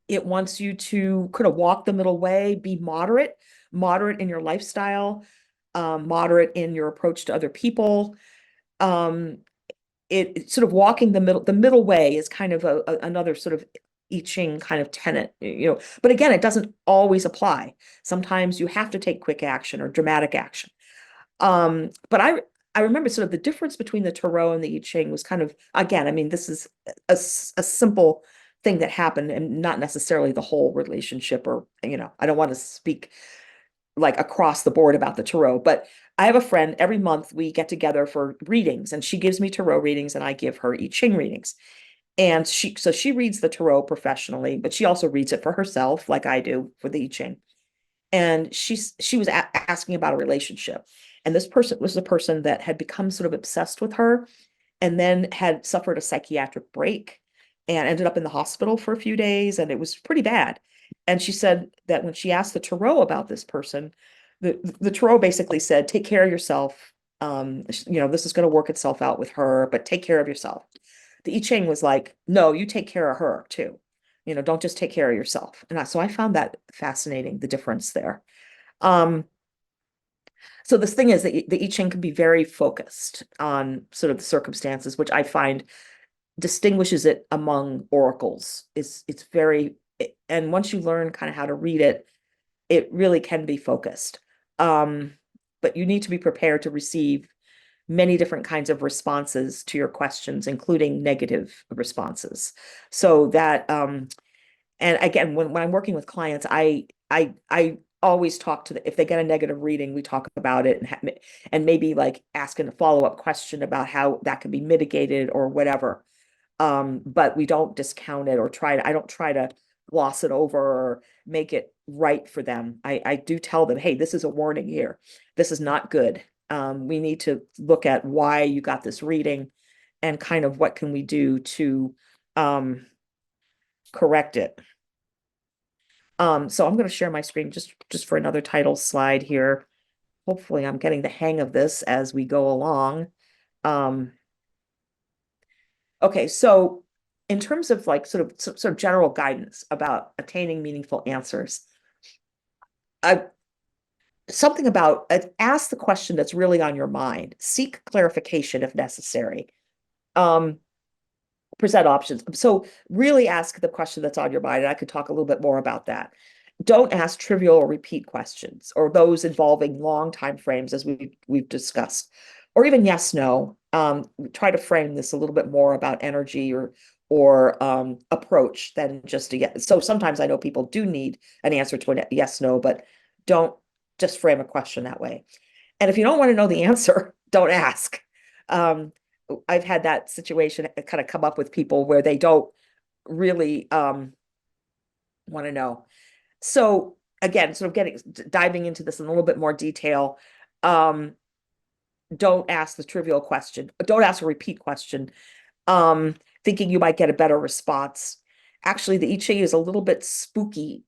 it wants you to kind of walk the middle way, be moderate in your lifestyle, moderate in your approach to other people. Um, it's sort of walking the middle way is kind of another sort of I Ching kind of tenet, but again, it doesn't always apply. Sometimes you have to take quick action or dramatic action. But I remember sort of the difference between the Tarot and the I Ching was kind of, again, I mean, this is a simple thing that happened and not necessarily the whole relationship, or, I don't want to speak like across the board about the Tarot, but I have a friend, every month we get together for readings, and she gives me Tarot readings and I give her I Ching readings. And she reads the Tarot professionally, but she also reads it for herself, like I do for the I Ching. And she was asking about a relationship, and this person was the person that had become sort of obsessed with her, and then had suffered a psychiatric break and ended up in the hospital for a few days, and it was pretty bad. And she said that when she asked the Tarot about this person, the Tarot basically said, take care of yourself. This is going to work itself out with her, but take care of yourself. The I Ching was like, no, you take care of her too. Don't just take care of yourself. And so I found that fascinating, the difference there. Um, so this thing is that the I Ching can be very focused on sort of the circumstances, which I find distinguishes it among oracles. It's very, and once you learn kind of how to read it, it really can be focused. Um, but you need to be prepared to receive many different kinds of responses to your questions, including negative responses. So that, and again, when I'm working with clients, I always talk to if they get a negative reading, we talk about it and maybe like asking a follow-up question about how that can be mitigated or whatever. But we don't discount it or I don't try to gloss it over or make it right for them. I do tell them, hey, this is a warning here. This is not good. We need to look at why you got this reading and kind of what can we do to correct it. So I'm going to share my screen just for another title slide here. Hopefully I'm getting the hang of this as we go along. Um, okay, so in terms of like sort of general guidance about attaining meaningful answers, I something about ask the question that's really on your mind. Seek clarification if necessary. Um, present options. So really ask the question that's on your mind, and I could talk a little bit more about that. Don't ask trivial or repeat questions or those involving long time frames, as we've discussed, or even yes, no. Try to frame this a little bit more about energy or approach than just a yes. So sometimes I know people do need an answer to a yes, no, but don't just frame a question that way. And if you don't want to know the answer, don't ask. Um, I've had that situation kind of come up with people where they don't really want to know. So again, sort of diving into this in a little bit more detail. Um, don't ask the trivial question. Don't ask a repeat question, thinking you might get a better response. Actually, the I Ching is a little bit spooky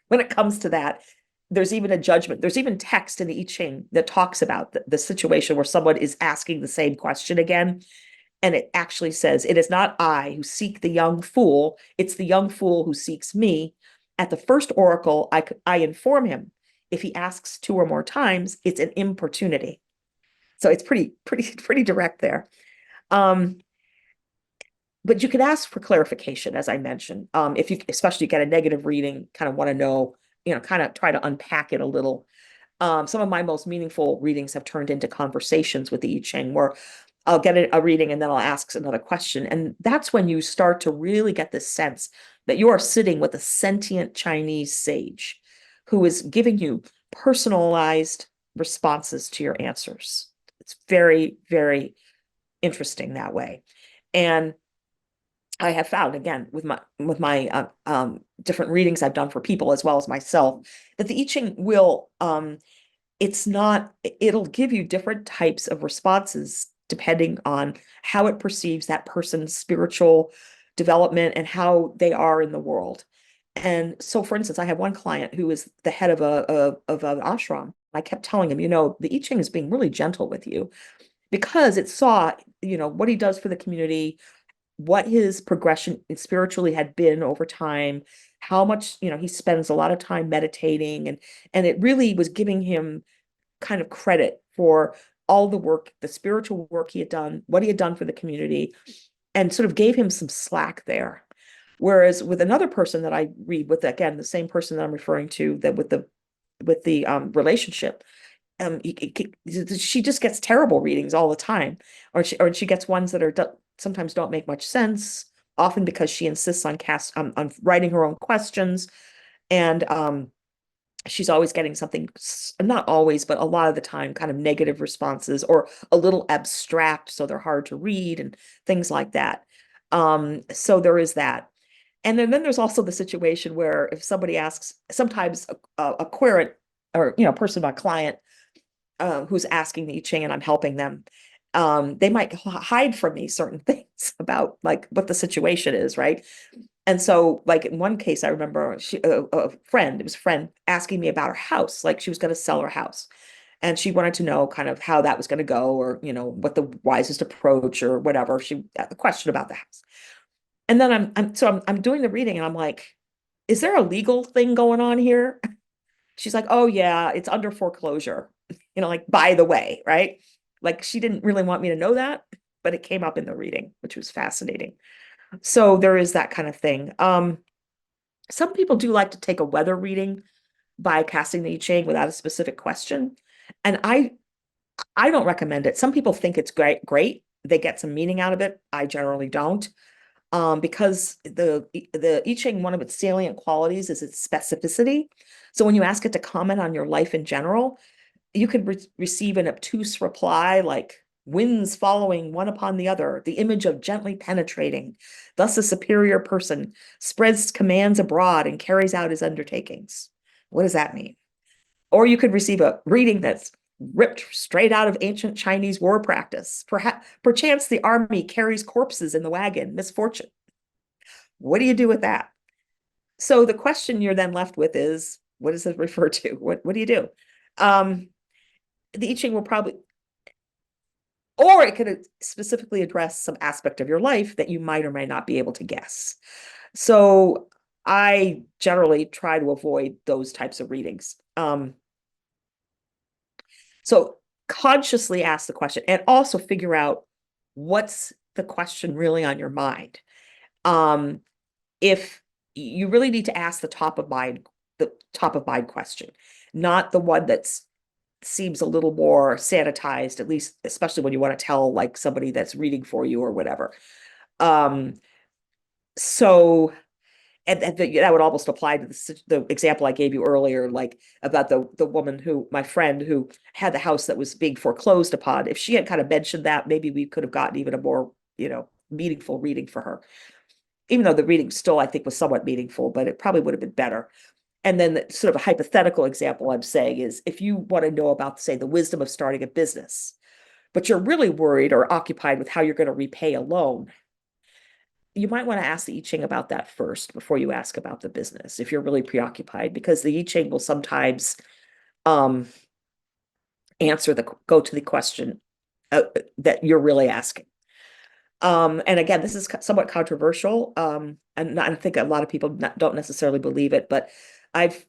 when it comes to that. There's even a judgment. There's even text in the I Ching that talks about the situation where someone is asking the same question again. And it actually says, it is not I who seek the young fool, it's the young fool who seeks me. At the first oracle, I inform him. If he asks two or more times, it's an importunity. So it's pretty direct there. Um, but you could ask for clarification, as I mentioned. If you especially get a negative reading, kind of want to know, kind of try to unpack it a little. Some of my most meaningful readings have turned into conversations with the I Ching where I'll get a reading and then I'll ask another question. And that's when you start to really get this sense that you are sitting with a sentient Chinese sage who is giving you personalized responses to your answers. It's very, very interesting that way. And I have found again with my different readings I've done for people as well as myself that the I Ching will it's not it'll give you different types of responses depending on how it perceives that person's spiritual development and how they are in the world. And so for instance, I had one client who was the head of of an ashram. I kept telling him, the I Ching is being really gentle with you because it saw, what he does for the community, what his progression spiritually had been over time, how much, he spends a lot of time meditating, and it really was giving him kind of credit for all the work, the spiritual work he had done, what he had done for the community, and sort of gave him some slack there. Whereas with another person that I read with, again, the same person that I'm referring to, that with the relationship, she just gets terrible readings all the time, or she gets ones that are sometimes don't make much sense, often because she insists on writing her own questions, and she's always getting something, not always, but a lot of the time, kind of negative responses or a little abstract, so they're hard to read and things like that. So there is that. And then there's also the situation where if somebody asks, sometimes a querent or person, my client, who's asking the I Ching and I'm helping them, they might hide from me certain things about like what the situation is, right? And so, like in one case, I remember a friend, it was a friend asking me about her house, like she was going to sell her house. And she wanted to know kind of how that was going to go, or, what the wisest approach or whatever. She had a question about the house. And then I'm doing the reading and I'm like, is there a legal thing going on here? She's like, oh yeah, it's under foreclosure. Like by the way, right? Like she didn't really want me to know that, but it came up in the reading, which was fascinating. So there is that kind of thing. Some people do like to take a weather reading by casting the I Ching without a specific question. And I don't recommend it. Some people think it's great. They get some meaning out of it. I generally don't. because the I Ching, one of its salient qualities is its specificity. So when you ask it to comment on your life in general, you could receive an obtuse reply like winds following one upon the other, the image of gently penetrating. Thus, a superior person spreads commands abroad and carries out his undertakings. What does that mean? Or you could receive a reading that's ripped straight out of ancient Chinese war practice. Perchance the army carries corpses in the wagon, misfortune. What do you do with that? So the question you're then left with is, what does it refer to? What do you do? Um, the I Ching will probably, or it could specifically address some aspect of your life that you might or might not be able to guess. So I generally try to avoid those types of readings. So consciously ask the question and also figure out what's the question really on your mind. Um, if you really need to ask the top of mind question, not the one that's seems a little more sanitized, at least, especially when you want to tell like somebody that's reading for you or whatever. Um, so and that would almost apply to the example I gave you earlier, like about the woman who, my friend who had the house that was being foreclosed upon. If she had kind of mentioned that, maybe we could have gotten even a more, meaningful reading for her. Even though the reading still, I think, was somewhat meaningful, but it probably would have been better. And then the sort of a hypothetical example I'm saying is if you want to know about, say, the wisdom of starting a business, but you're really worried or occupied with how you're going to repay a loan, you might want to ask the I Ching about that first before you ask about the business if you're really preoccupied, because the I Ching will sometimes um, go to the question that you're really asking. And again, this is somewhat controversial, and I think a lot of people don't necessarily believe it, but I've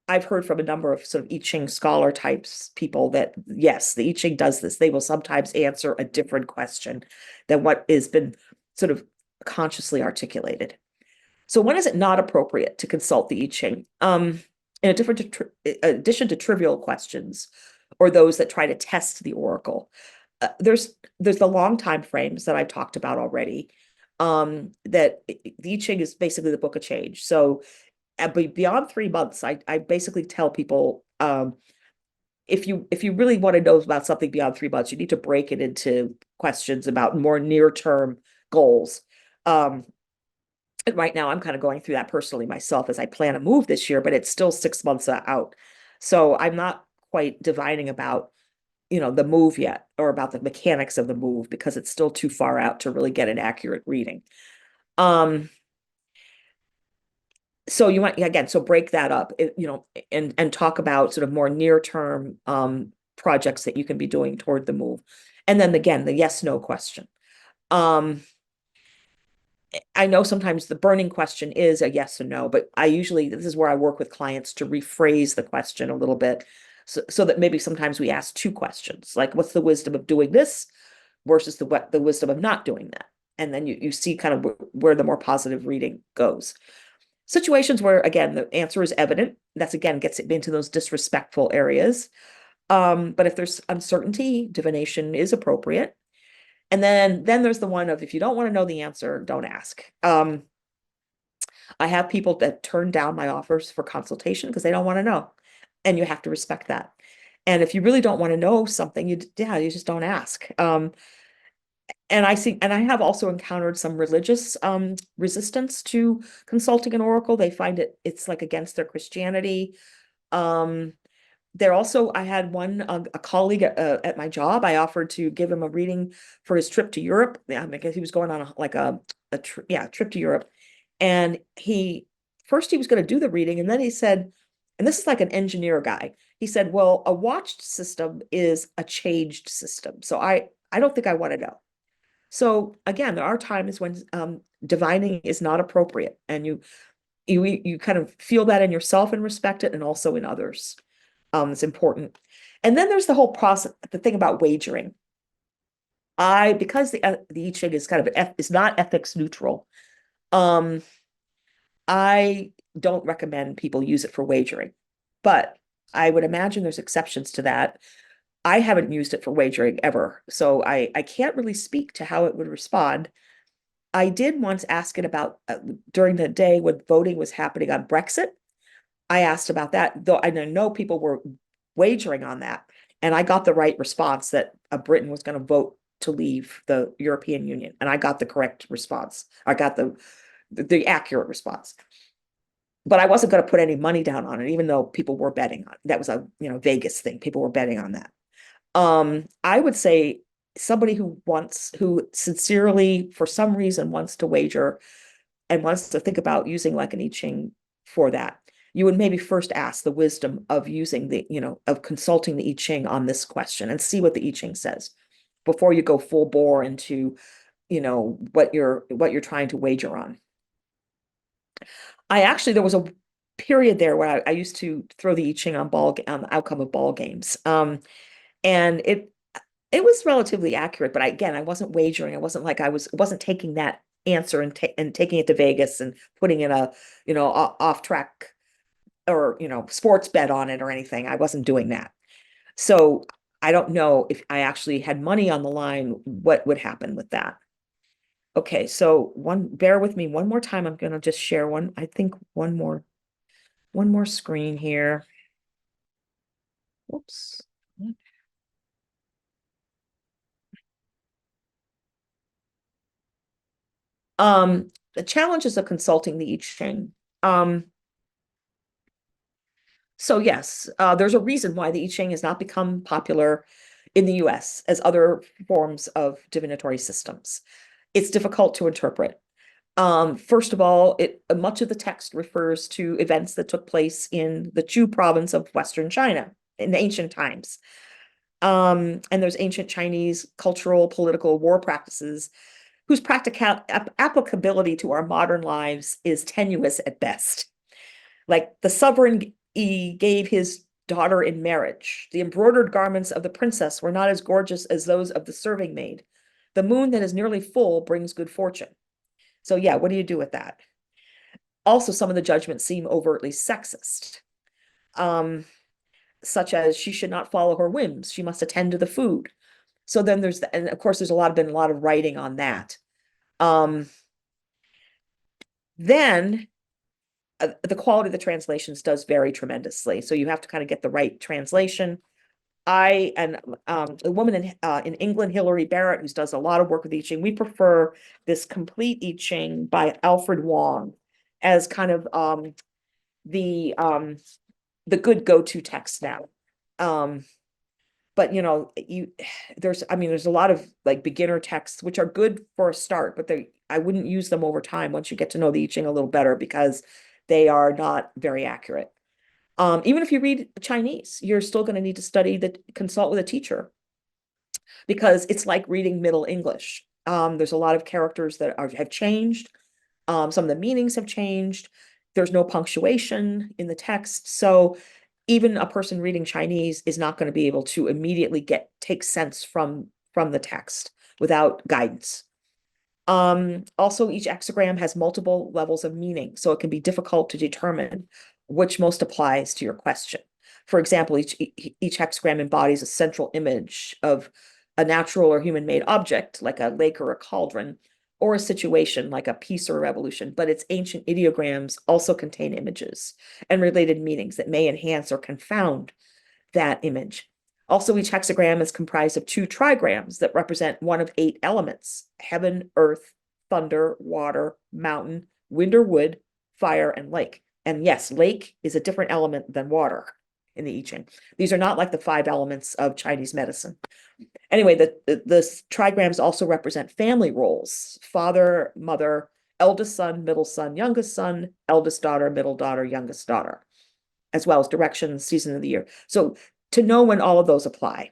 I've heard from a number of sort of I Ching scholar types people that yes, the I Ching does this. They will sometimes answer a different question than what has been sort of consciously articulated. So when is it not appropriate to consult the I Ching? In addition to trivial questions or those that try to test the oracle, there's the long time frames that I've talked about already. That the I Ching is basically the book of change. So beyond 3 months, I basically tell people if you really want to know about something beyond 3 months, you need to break it into questions about more near term goals. Um, and right now, I'm kind of going through that personally myself as I plan a move this year, but it's still 6 months out. So I'm not quite divining about the move yet or about the mechanics of the move because it's still too far out to really get an accurate reading. Um, so you might again, so break that up, and talk about sort of more near term projects that you can be doing toward the move. And then again, the yes, no question. Um, I know sometimes the burning question is a yes or no, but this is where I work with clients to rephrase the question a little bit so that maybe sometimes we ask two questions, like what's the wisdom of doing this versus the wisdom of not doing that. And then you see kind of where the more positive reading goes. Situations where, again, the answer is evident, that's again gets into those disrespectful areas. But if there's uncertainty, divination is appropriate. And then there's the one of if you don't want to know the answer, don't ask. I have people that turn down my offers for consultation because they don't want to know. And you have to respect that. And if you really don't want to know something, you just don't ask. And I have also encountered some religious resistance to consulting an oracle. They find it's like against their Christianity. Um, I had a colleague at my job. I offered to give him a reading for his trip to Europe. Yeah, because he was going on a trip to Europe. And first he was going to do the reading, and then he said, and this is like an engineer guy. He said, "Well, a watched system is a changed system. So I don't think I want to know." So again, there are times when divining is not appropriate, and you kind of feel that in yourself and respect it, and also in others. It's important. And then there's the whole process, the thing about wagering. Because the I Ching is kind of is not ethics neutral. Um, I don't recommend people use it for wagering, but I would imagine there's exceptions to that. I haven't used it for wagering ever, so I can't really speak to how it would respond. I did once ask it about during the day when voting was happening on Brexit. I asked about that, though I know people were wagering on that. And I got the right response that Britain was going to vote to leave the European Union. And I got the correct response. I got the accurate response. But I wasn't going to put any money down on it, even though people were betting on it. That was a Vegas thing. People were betting on that. I would say somebody who sincerely, for some reason, wants to wager and wants to think about using like an I Ching for that, you would maybe first ask the wisdom of using of consulting the I Ching on this question and see what the I Ching says before you go full bore into, what you're trying to wager on. There was a period there where I used to throw the I Ching on the outcome of ball games. And it was relatively accurate, but again, I wasn't wagering. I wasn't taking that answer and taking it to Vegas and putting in a, off track or, sports bet on it or anything. I wasn't doing that. So I don't know if I actually had money on the line, what would happen with that. Okay, so bear with me one more time. I'm going to just share one more screen here. Whoops. The challenges of consulting the I Ching. So yes, there's a reason why the I Ching has not become popular in the US as other forms of divinatory systems. It's difficult to interpret. First of all, much of the text refers to events that took place in the Chu province of Western China in ancient times. And there's ancient Chinese cultural, political, war practices whose practical applicability to our modern lives is tenuous at best. Like the sovereign gave his daughter in marriage. The embroidered garments of the princess were not as gorgeous as those of the serving maid. The moon that is nearly full brings good fortune. So yeah, what do you do with that? Also, some of the judgments seem overtly sexist, such as she should not follow her whims. She must attend to the food. So then and of course, been a lot of writing on that. Then the quality of the translations does vary tremendously. So you have to kind of get the right translation. A woman in England, Hilary Barrett, who does a lot of work with I Ching, we prefer this complete I Ching by Alfred Wong as kind of the good go-to text now. But there's a lot of like beginner texts which are good for a start, but I wouldn't use them over time once you get to know the I Ching a little better because they are not very accurate. Even if you read Chinese, you're still going to need to consult with a teacher because it's like reading Middle English. There's a lot of characters that have changed. Some of the meanings have changed. There's no punctuation in the text. So even a person reading Chinese is not going to be able to immediately take sense from the text without guidance. Also, each hexagram has multiple levels of meaning, so it can be difficult to determine which most applies to your question. For example, each hexagram embodies a central image of a natural or human-made object, like a lake or a cauldron, or a situation like a peace or a revolution, but its ancient ideograms also contain images and related meanings that may enhance or confound that image. Also, each hexagram is comprised of 2 trigrams that represent one of 8 elements: heaven, earth, thunder, water, mountain, wind or wood, fire, and lake. And yes, lake is a different element than water in the I Ching. These are not like the 5 elements of Chinese medicine. Anyway, the trigrams also represent family roles: father, mother, eldest son, middle son, youngest son, eldest daughter, middle daughter, youngest daughter, as well as directions, season of the year. So to know when all of those apply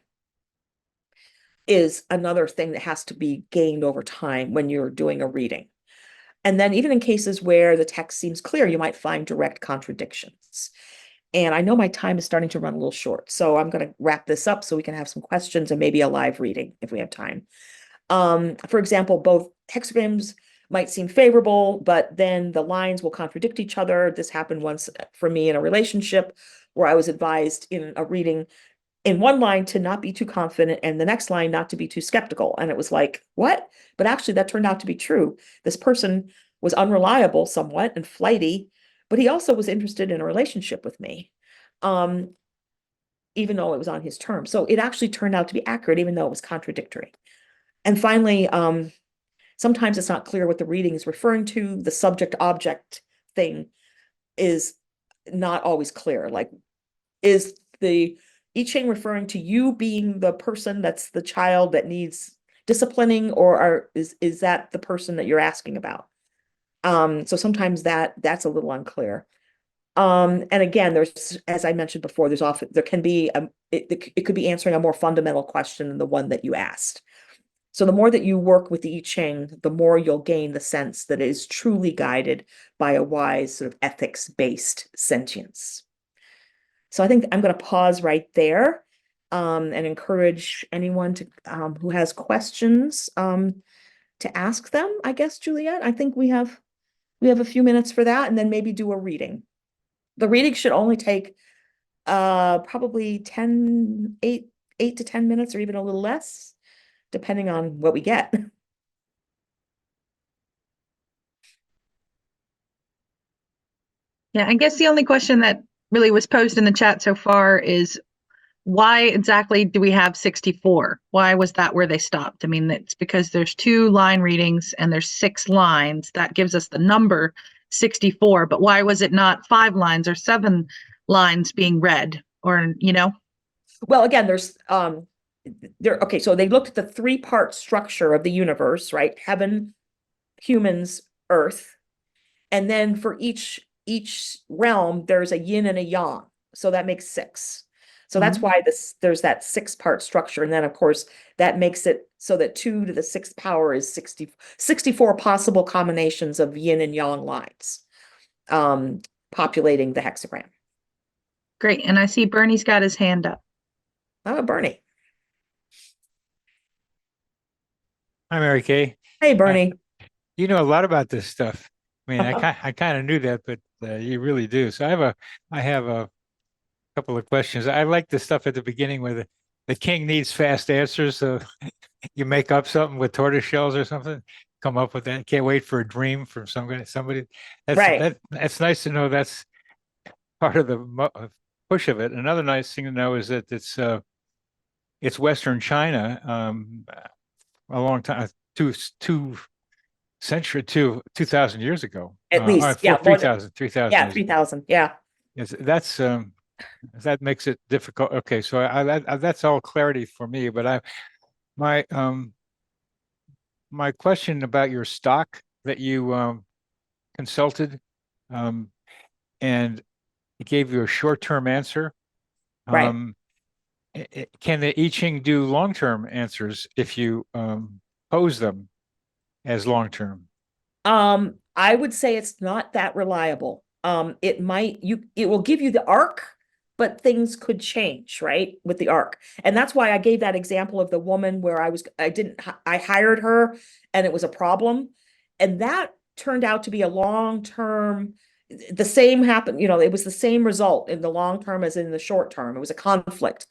is another thing that has to be gained over time when you're doing a reading. And then even in cases where the text seems clear, you might find direct contradictions. And I know my time is starting to run a little short, so I'm going to wrap this up so we can have some questions and maybe a live reading if we have time. For example, both hexagrams might seem favorable, but then the lines will contradict each other. This happened once for me in a relationship where I was advised in a reading in one line to not be too confident and the next line not to be too skeptical. And it was like, what? But actually, that turned out to be true. This person was unreliable somewhat and flighty, but he also was interested in a relationship with me, um, even though it was on his terms. So it actually turned out to be accurate, even though it was contradictory. And finally, sometimes it's not clear what the reading is referring to. The subject object thing is not always clear. Like, is the I Ching referring to you being the person that's the child that needs disciplining, or is that the person that you're asking about? So sometimes that's a little unclear. And again, there's, as I mentioned before, there can be it could be answering a more fundamental question than the one that you asked. So the more that you work with the I Ching, the more you'll gain the sense that it is truly guided by a wise sort of ethics-based sentience. So I think I'm going to pause right there, and encourage anyone to who has questions to ask them. I guess, Juliet, I think we have a few minutes for that, and then maybe do a reading. The reading should only take probably 8 to 10 minutes, or even a little less, depending on what we get. Yeah, I guess the only question that really was posed in the chat so far is why exactly do we have 64? Why was that where they stopped? I mean, it's because there's two line readings and there's 6 lines. That gives us the number 64. But why was it not 5 lines or 7 lines being read? Or, Well, again, okay, so they looked at the three-part structure of the universe, right? Heaven, humans, earth. And then for each realm, there's a yin and a yang. So that makes 6. So that's Mhm. why there's that 6-part structure. And then of course that makes it so that 2 to the 6th power is 64 possible combinations of yin and yang lines, um, populating the hexagram. Great. And I see Bernie's got his hand up. Oh, Bernie. Hi, Mary Kay. Hey, Uh, Bernie. you know a lot about this stuff. I mean, I kind of knew that, but you really do. So I have a couple of questions. I like the stuff at the beginning where the king needs fast answers. So you make up something with tortoise shells or something. Come up with that. Can't wait for a dream from somebody. Right. That's nice to know. That's part of the push of it. Another nice thing to know is that it's Western China. A long time, two century to 2000 years ago, At or least. Yeah, more than, 3000 yeah, years ago. 3,000. Yeah. Yes, that makes it difficult. Okay, so that's all clarity for me, but my my question about your stock that you consulted, um and it gave you a short-term answer. Right. um can the I Ching do long-term answers if you pose them as long-term? I would say it's not that reliable. It will give you the arc, but things could change, right? With the arc. And that's why I gave that example of the woman where I hired her and it was a problem. And that turned out to be a long-term, the same happened, it was the same result in the long term as in the short term. It was a conflict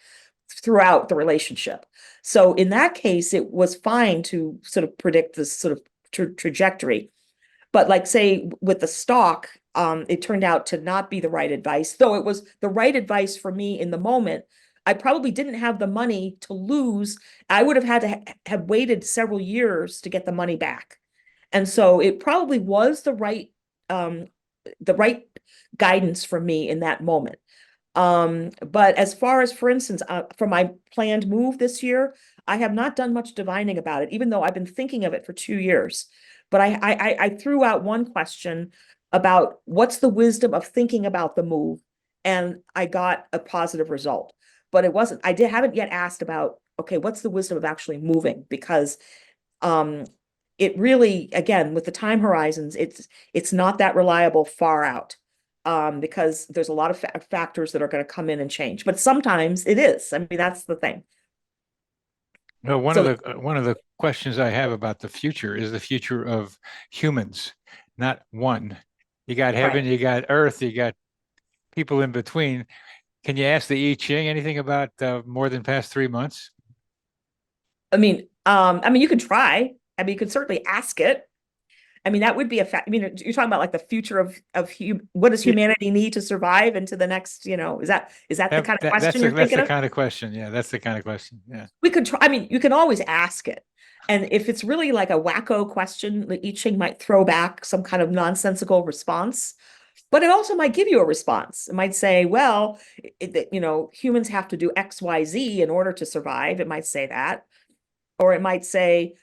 throughout the relationship. So in that case, it was fine to sort of predict this sort of trajectory. But like say with the stock, it turned out to not be the right advice, though it was the right advice for me in the moment. I probably didn't have the money to lose. I would have had to have waited several years to get the money back. And so it probably was um, the right guidance for me in that moment. But as far as, for instance, for my planned move this year, I have not done much divining about it, even though I've been thinking of it for 2 years. But I threw out one question about what's the wisdom of thinking about the move, and I got a positive result. But it wasn't, haven't yet asked about, okay, what's the wisdom of actually moving? Because um it really, again, with the time horizons, it's not that reliable far out, because there's a lot of factors that are going to come in and change, but sometimes it is. I mean, that's the thing. No, So one of the questions I have about the future is the future of humans, not one. You got right. heaven, you got earth, you got people in between. Can you ask the I Ching anything about more than past 3 months? I mean, you could try. I mean, you could certainly ask it. I mean, that would be a fact. I mean, you're talking about like the future of what does Yeah, humanity need to survive into the next, is that the kind of question you're that's thinking the of? kind of question. Yeah, that's the kind of question. Yeah. We could try. I mean, you can always ask it. And if it's really like a wacko question, the I Ching might throw back some kind of nonsensical response, but it also might give you a response. It might say, well, humans have to do X, Y, Z in order to survive. It might say that. Or it might say,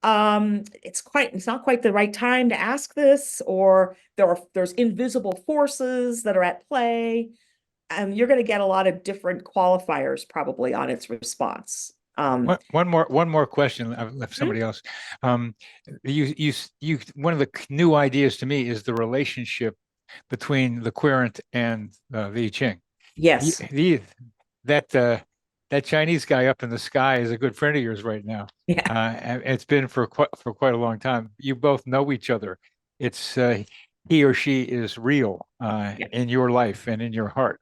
it's not quite the right time to ask this, or there's invisible forces that are at play. And you're going to get a lot of different qualifiers probably on its response. One more question. I've left Hmm? somebody else. Um, one of the new ideas to me is the relationship between the querent and the I Ching. The, Yes. the that that Chinese guy up in the sky is a good friend of yours right now. Yeah. And it's been for quite a long time. You both know each other. It's he or she is real Yeah. in your life and in your heart.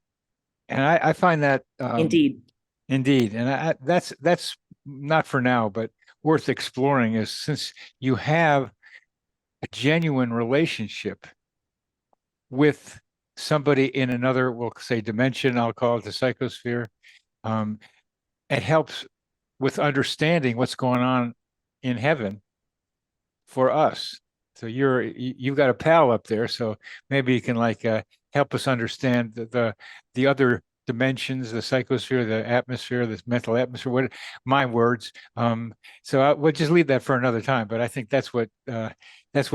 And I find that Indeed. indeed, and that's not for now, but worth exploring is since you have a genuine relationship with somebody in another, we'll say dimension, I'll call it the psychosphere. Um, it helps with understanding what's going on in heaven for us. So you've got a pal up there, so maybe you can like help us understand the other dimensions, the psychosphere, the atmosphere, the mental atmosphere. What my words. So we'll just leave that for another time. But I think that's what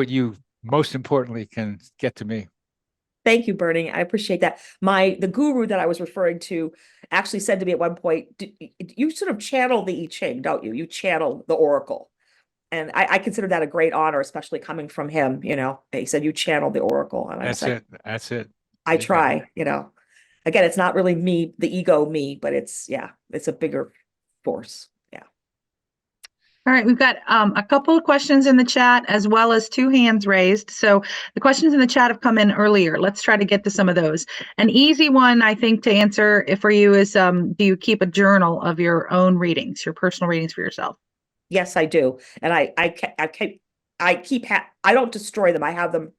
you most importantly can get to me. Thank you, Bernie. I appreciate that. The guru that I was referring to actually said to me at one point, you sort of channel the I Ching, don't you? You channel the Oracle. And I consider that a great honor, especially coming from him. He said you channel the Oracle. And I was That's like, it. That's it. I You got it. try. Again, it's not really me, the ego me, but it's a bigger force. Yeah. All right, we've got a couple of questions in the chat as well as two hands raised. So the questions in the chat have come in earlier. Let's try to get to some of those. An easy one, I think, to answer for you is do you keep a journal of your own readings, your personal readings for yourself? Yes, I do. And I don't destroy them. I have them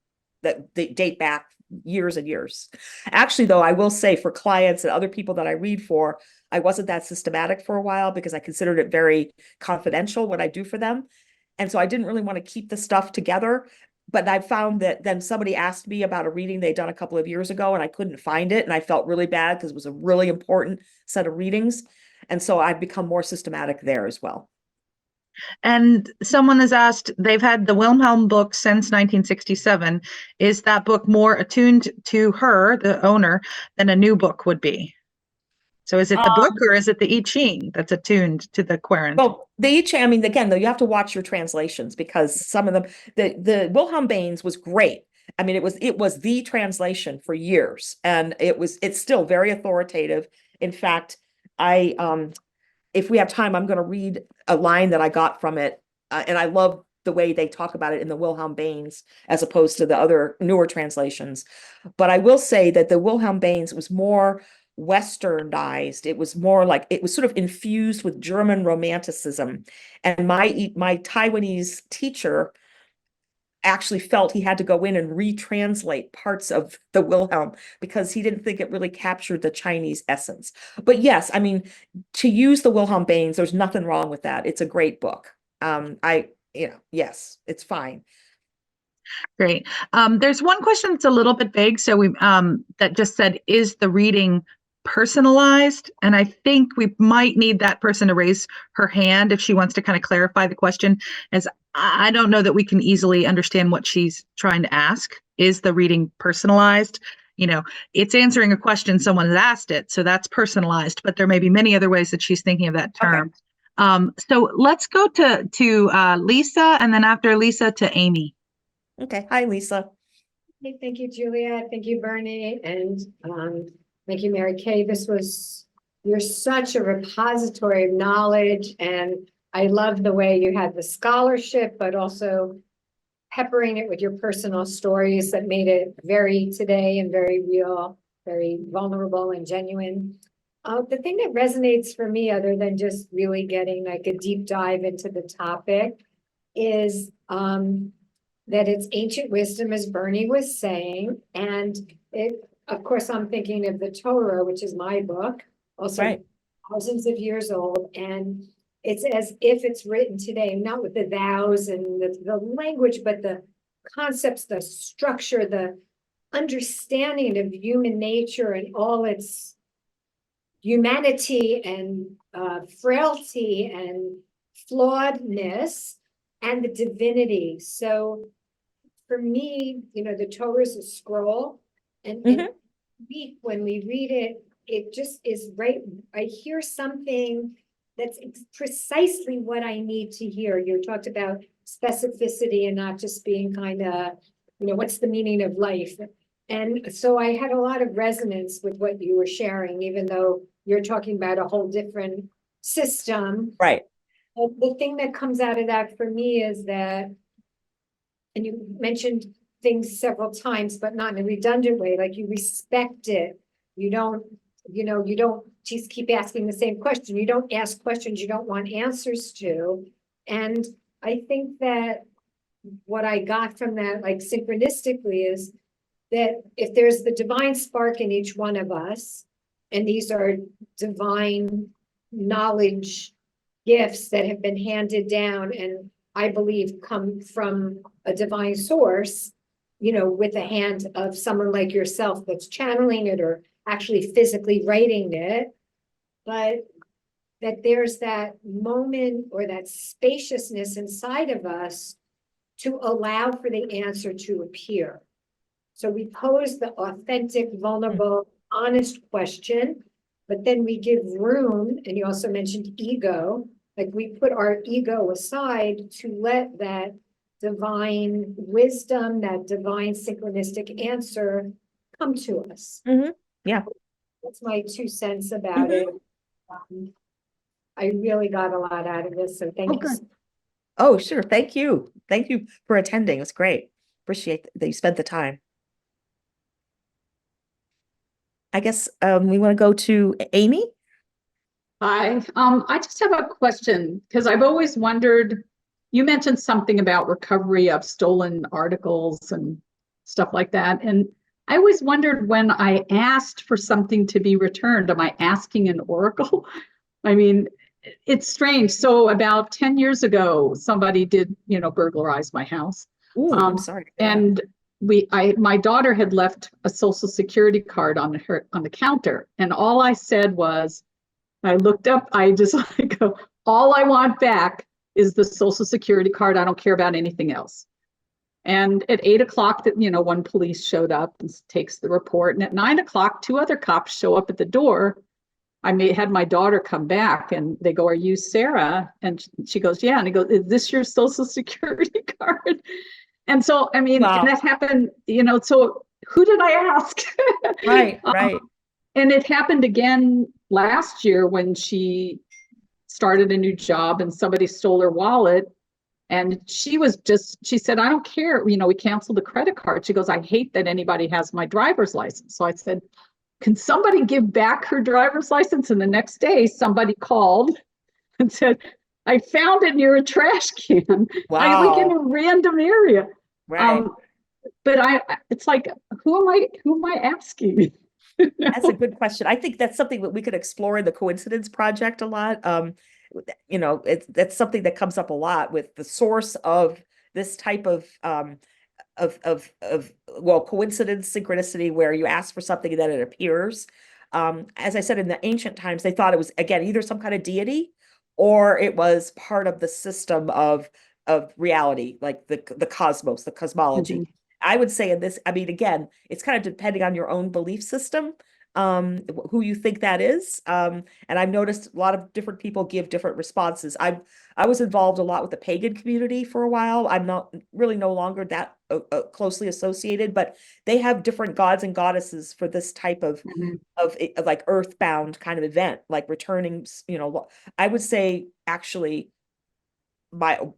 that they date back years and years. Actually, though, I will say for clients and other people that I read for, I wasn't that systematic for a while because I considered it very confidential what I do for them. And so I didn't really want to keep the stuff together. But I found that then somebody asked me about a reading they'd done a couple of years ago and I couldn't find it. And I felt really bad because it was a really important set of readings. And so I've become more systematic there as well. And someone has asked, they've had the Wilhelm book since 1967. Is that book more attuned to her, the owner, than a new book would be? So is it the book or is it the I Ching that's attuned to the querent? Well, I mean, again, though, you have to watch your translations because some of them, the Wilhelm Baines was great. I mean, it was the translation for years, and it's still very authoritative. In fact, if we have time, I'm going to read a line that I got from it, and I love the way they talk about it in the Wilhelm Baines as opposed to the other newer translations. But I will say that the Wilhelm Baines was more westernized. It was more like it was sort of infused with German romanticism. And my Taiwanese teacher actually felt he had to go in and retranslate parts of the Wilhelm because he didn't think it really captured the Chinese essence. But yes, I mean, to use the Wilhelm Baines, there's nothing wrong with that. It's a great book. Yes, it's fine. Great. There's one question that's a little bit vague. So we that just said, is the reading personalized? And I think we might need that person to raise her hand if she wants to kind of clarify the question, as I don't know that we can easily understand what she's trying to ask. Is the reading personalized? It's answering a question someone has asked it, so that's personalized, but there may be many other ways that she's thinking of that term. Okay. So let's go to Lisa, and then after Lisa to Amy. Okay. Hi, Lisa. Hey, thank you, Julia. Thank you, Bernie. And thank you, Mary Kay. You're such a repository of knowledge. And I love the way you had the scholarship, but also peppering it with your personal stories that made it very today and very real. very vulnerable and genuine. The thing that resonates for me, other than just really getting like a deep dive into the topic, is that it's ancient wisdom, as Bernie was saying, and of course, I'm thinking of the Torah, which is my book, also Right. thousands of years old, and it's as if it's written today, not with the thous and the language, but the concepts, the structure, the understanding of human nature and all its humanity and frailty and flawedness and the divinity. So for me, the Torah is a scroll, and when we read it, it just is right. I hear something that's precisely what I need to hear. You talked about specificity and not just being kind of, what's the meaning of life? And so I had a lot of resonance with what you were sharing, even though you're talking about a whole different system. Right. The thing that comes out of that for me is that, and you mentioned things several times, but not in a redundant way, like you respect it. You don't just keep asking the same question. You don't ask questions you don't want answers to. And I think that what I got from that, like synchronistically, is that if there's the divine spark in each one of us, and these are divine knowledge gifts that have been handed down and I believe come from a divine source, with the hand of someone like yourself that's channeling it or actually physically writing it, but that there's that moment or that spaciousness inside of us to allow for the answer to appear. So we pose the authentic, vulnerable, honest question, but then we give room, and you also mentioned ego, like we put our ego aside to let that divine wisdom, that divine synchronistic answer come to us. Yeah. That's my 2 cents about it. I really got a lot out of this, so thank you. Good. Oh, sure. Thank you. Thank you for attending. It's great. Appreciate that you spent the time. I guess we want to go to Amy. Hi, I just have a question because I've always wondered, you mentioned something about recovery of stolen articles and stuff like that. And I always wondered, when I asked for something to be returned, am I asking an oracle? I mean, it's strange. So about 10 years ago, somebody did, burglarize my house. Ooh, I'm sorry to hear that. And my daughter had left a social security card on the counter. And all I said was, I looked up, I just go, all I want back is the social security card. I don't care about anything else. And at 8 o'clock, one police showed up and takes the report. And at 9 o'clock, 2 other cops show up at the door. I had my daughter come back and they go, "Are you Sarah?" And she goes, "Yeah." And I go, "Is this your social security card?" And so, I mean, Wow. and that happened, so who did I ask? Right, right. And it happened again last year when she started a new job and somebody stole her wallet. And she said, "I don't care. We canceled the credit card." She goes, "I hate that anybody has my driver's license." So I said, "Can somebody give back her driver's license?" And the next day somebody called and said, "I found it near a trash can." Wow. Like in a random area. Right. But it's like, who am I asking? That's a good question. I think that's something that we could explore in the Coincidence Project a lot. That's something that comes up a lot with the source of this type of coincidence, synchronicity, where you ask for something and then it appears. As I said, in the ancient times, they thought it was, again, either some kind of deity or it was part of the system of reality, like the cosmos, the cosmology. Mhm. I would say in this, I mean, again, it's kind of depending on your own belief system, who you think that is. And I've noticed a lot of different people give different responses. I was involved a lot with the pagan community for a while. I'm not really no longer that closely associated, but they have different gods and goddesses for this type of like earthbound kind of event, like returning, I would say actually,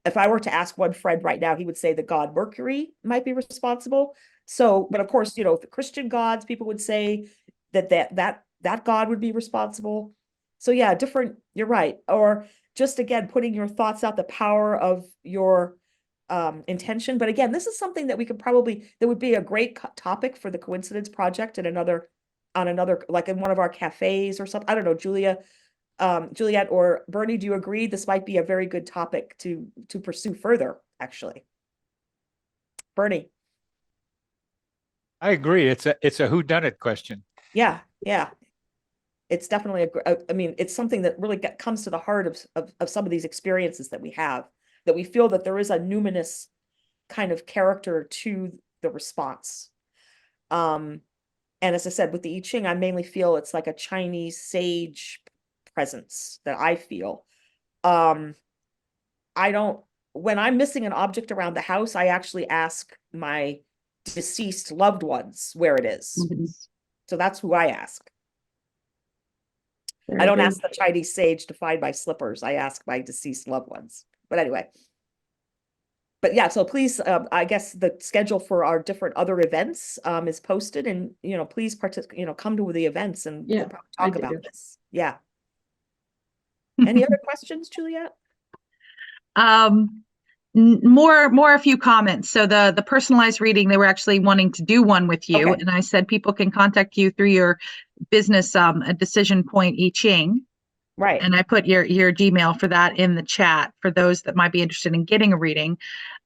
if I were to ask one friend right now, he would say the god Mercury might be responsible. So, but of course, the Christian gods, people would say that God would be responsible. So yeah, different, you're right. Or just again, putting your thoughts out, the power of your intention. But again, this is something that we could probably, that would be a great topic for the Coincidence Project in another, like in one of our cafes or something. I don't know, Juliet or Bernie, do you agree? This might be a very good topic to pursue further, actually. Bernie. I agree. It's a whodunit question. Yeah, yeah. It's definitely I mean, it's something that really comes to the heart of some of these experiences that we have, that we feel that there is a numinous kind of character to the response. And as I said, with the I Ching, I mainly feel it's like a Chinese sage presence that I feel. I don't, when I'm missing an object around the house, I actually ask my deceased loved ones where it is. Mhm. So that's who I ask. I Very don't good. ask the Chinese sage to find my slippers. I ask my deceased loved ones. But anyway. But yeah, so please, I guess the schedule for our different other events is posted, and please come to the events, and Yeah, we'll probably I talk about do. this. Yeah. Any other questions, Juliet? More a few comments. So the personalized reading, they were actually wanting to do one with you, Okay. and I said people can contact you through your business a decision point I Ching. Right. And I put your Gmail for that in the chat for those that might be interested in getting a reading.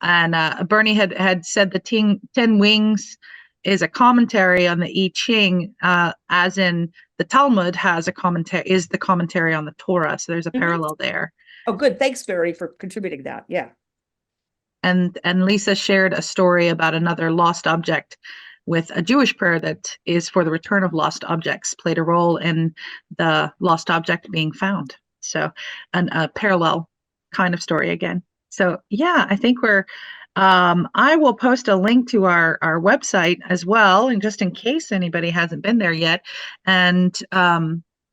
And Bernie had said the Ten Wings is a commentary on the I Ching, as in the Talmud has is the commentary on the Torah. So there's a parallel there. Oh, good. Thanks, Barry, for contributing that. Yeah. And Lisa shared a story about another lost object with a Jewish prayer that is for the return of lost objects, played a role in the lost object being found. So a parallel kind of story again. So yeah, I think I will post a link to our website as well, and just in case anybody hasn't been there yet. And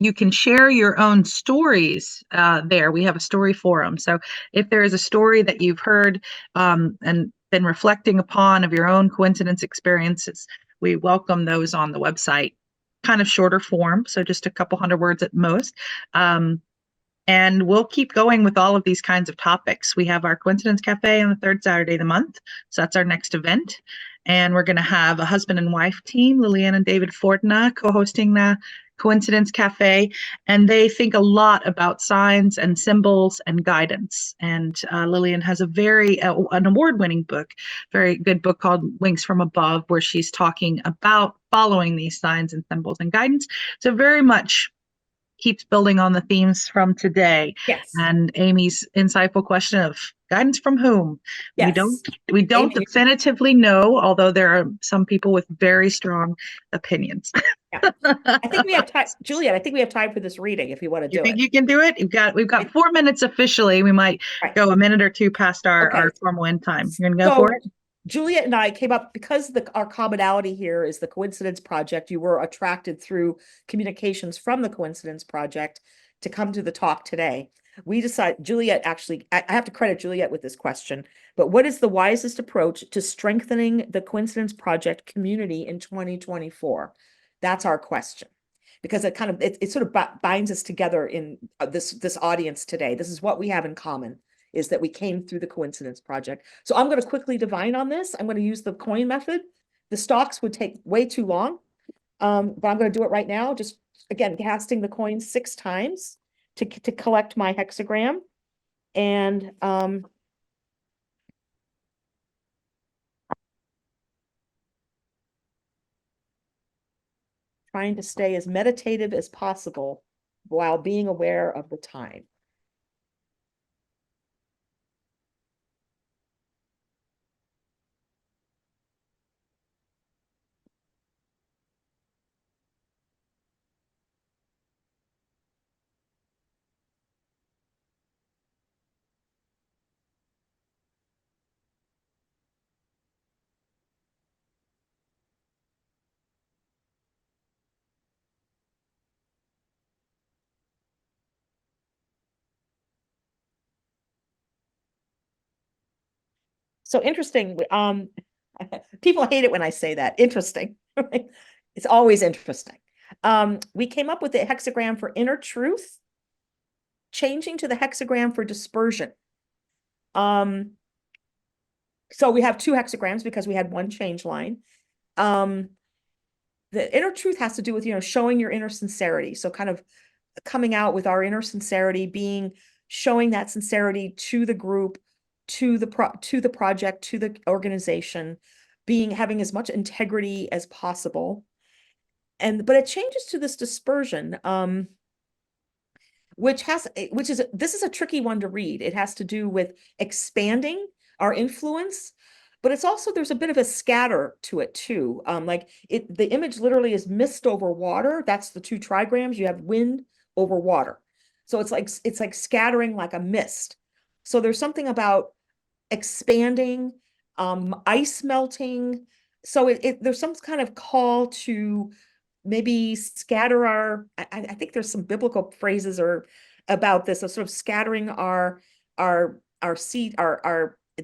you can share your own stories there. We have a story forum. So if there is a story that you've heard and been reflecting upon of your own coincidence experiences, we welcome those on the website. Kind of shorter form, so just a couple hundred words at most. And we'll keep going with all of these kinds of topics. We have our Coincidence Cafe on the third Saturday of the month. So that's our next event. And we're going to have a husband and wife team, Lillian and David Fortna, co-hosting the Coincidence Cafe. And they think a lot about signs and symbols and guidance. And Lillian has an award-winning book, very good book called Wings from Above, where she's talking about following these signs and symbols and guidance. So very much keeps building on the themes from today. Yes. And Amy's insightful question of guidance from whom? Yes. We don't Amy, definitively know, although there are some people with very strong opinions. yeah. I think we have time, Juliet. I think we have time for this reading if you want to You do think it. you can do it? We've got 4 minutes officially. We might Right. go a minute or two past our Okay. formal end time. You're gonna go for it? Juliet and I came up because our commonality here is the Coincidence Project. You were attracted through communications from the Coincidence Project to come to the talk today. We decided, Juliet, actually, I have to credit Juliet with this question, but what is the wisest approach to strengthening the Coincidence Project community in 2024? That's our question. Because it sort of binds us together in this audience today. This is what we have in common, is that we came through the Coincidence Project. So I'm going to quickly divine on this. I'm going to use the coin method. The stocks would take way too long, but I'm going to do it right now. Just again, casting the coin 6 times to collect my hexagram. And trying to stay as meditative as possible while being aware of the time. So interesting. People hate it when I say that. Interesting. It's always interesting. We came up with a hexagram for inner truth, changing to the hexagram for dispersion. So we have two hexagrams because we had one change line. The inner truth has to do with, showing your inner sincerity. So kind of coming out with our inner sincerity, showing that sincerity to the group, to the project, to the organization, having as much integrity as possible. But it changes to this dispersion, this is a tricky one to read. It has to do with expanding our influence, but there's a bit of a scatter to it too. The image literally is mist over water. That's the two trigrams. You have wind over water. So it's like scattering like a mist. So there's something about expanding, ice melting. So there's some kind of call to maybe scatter I think there's some biblical phrases about this, of sort of scattering our seed,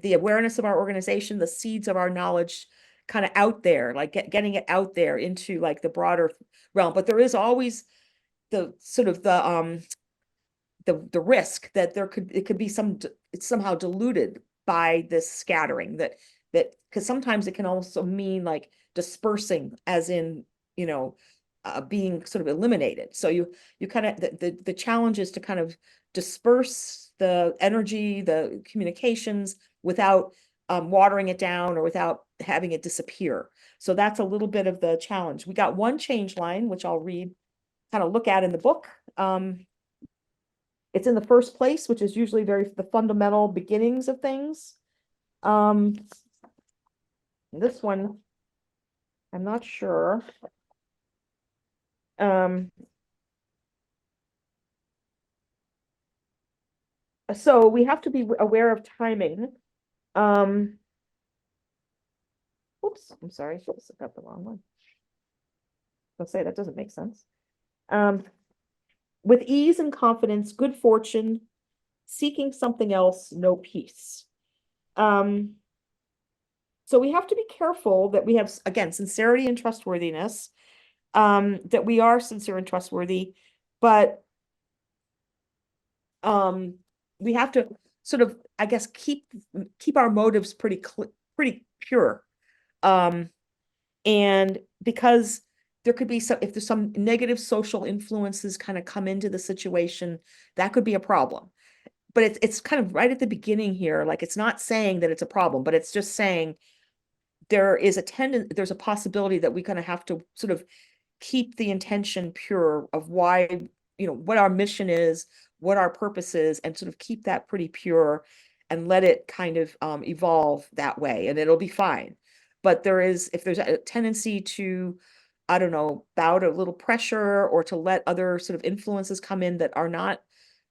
the awareness of our organization, the seeds of our knowledge kind of out there, like getting it out there into like the broader realm. But there is always the sort of the risk that it could be it's somehow diluted by this scattering, that because sometimes it can also mean like dispersing, as in, being sort of eliminated. So you kind of, the challenge is to kind of disperse the energy, the communications, without watering it down or without having it disappear. So that's a little bit of the challenge. We got one change line, which I'll look at in the book. It's in the first place, which is usually the fundamental beginnings of things. This one, I'm not sure. So we have to be aware of timing. Oops, I'm sorry, I got the wrong one. I'll say that doesn't make sense. With ease and confidence, good fortune, seeking something else, no peace. So we have to be careful that we have, again, sincerity and trustworthiness, that we are sincere and trustworthy, but we have to sort of, I guess, keep our motives pretty pure. And because there could be if there's some negative social influences kind of come into the situation, that could be a problem. But it's kind of right at the beginning here. Like, it's not saying that it's a problem, but it's just saying there's a possibility that we're going to have to sort of keep the intention pure of why, what our mission is, what our purpose is, and sort of keep that pretty pure and let it kind of evolve that way, and it'll be fine. But if there's a tendency to, I don't know, bow to a little pressure, or to let other sort of influences come in that are not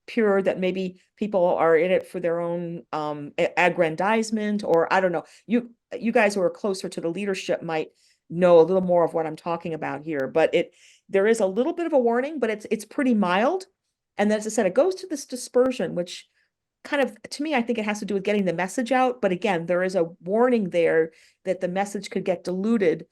pure, that maybe people are in it for their own aggrandizement, or I don't know, you guys who are closer to the leadership might know a little more of what I'm talking about here, but there is a little bit of a warning, but it's pretty mild. And then, as I said, it goes to this dispersion, which kind of, to me, I think it has to do with getting the message out. But again, there is a warning there that the message could get diluted,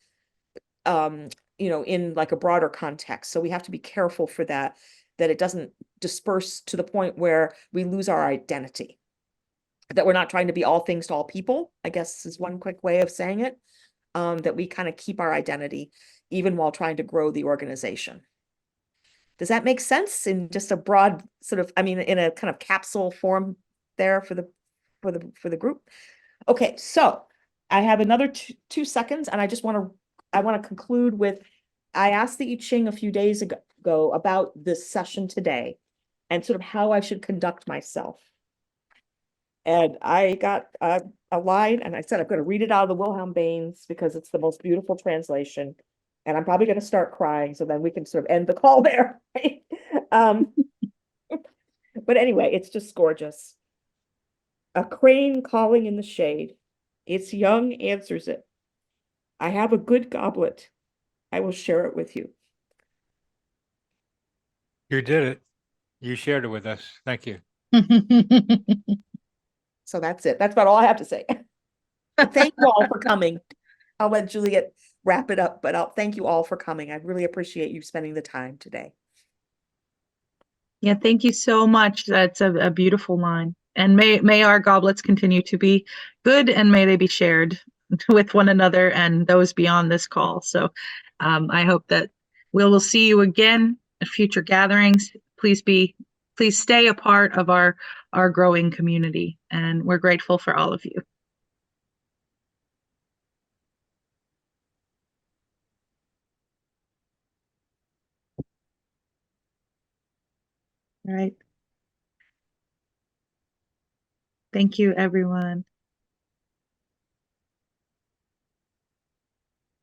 in like a broader context. So we have to be careful for that it doesn't disperse to the point where we lose our identity, that we're not trying to be all things to all people, I guess is one quick way of saying it. That we kind of keep our identity even while trying to grow the organization. Does that make sense in just a broad sort of, in a kind of capsule form there for the group? Okay, so I have another 2 seconds, and I want to conclude with, I asked the I Ching a few days ago about this session today and sort of how I should conduct myself. And I got a line, and I said, I'm going to read it out of the Wilhelm Baines because it's the most beautiful translation. And I'm probably going to start crying, so then we can sort of end the call there. Right? But anyway, it's just gorgeous. A crane calling in the shade. Its young answers it. I have a good goblet. I will share it with you. You did it. You shared it with us. Thank you. So that's it. That's about all I have to say. Thank you all for coming. I'll let Juliet wrap it up, but I'll thank you all for coming. I really appreciate you spending the time today. Yeah, thank you so much. That's a beautiful line. And may our goblets continue to be good, and may they be shared with one another and those beyond this call. So I hope that we will see you again at future gatherings. Please stay a part of our growing community, and we're grateful for all of you. All right. Thank you, everyone.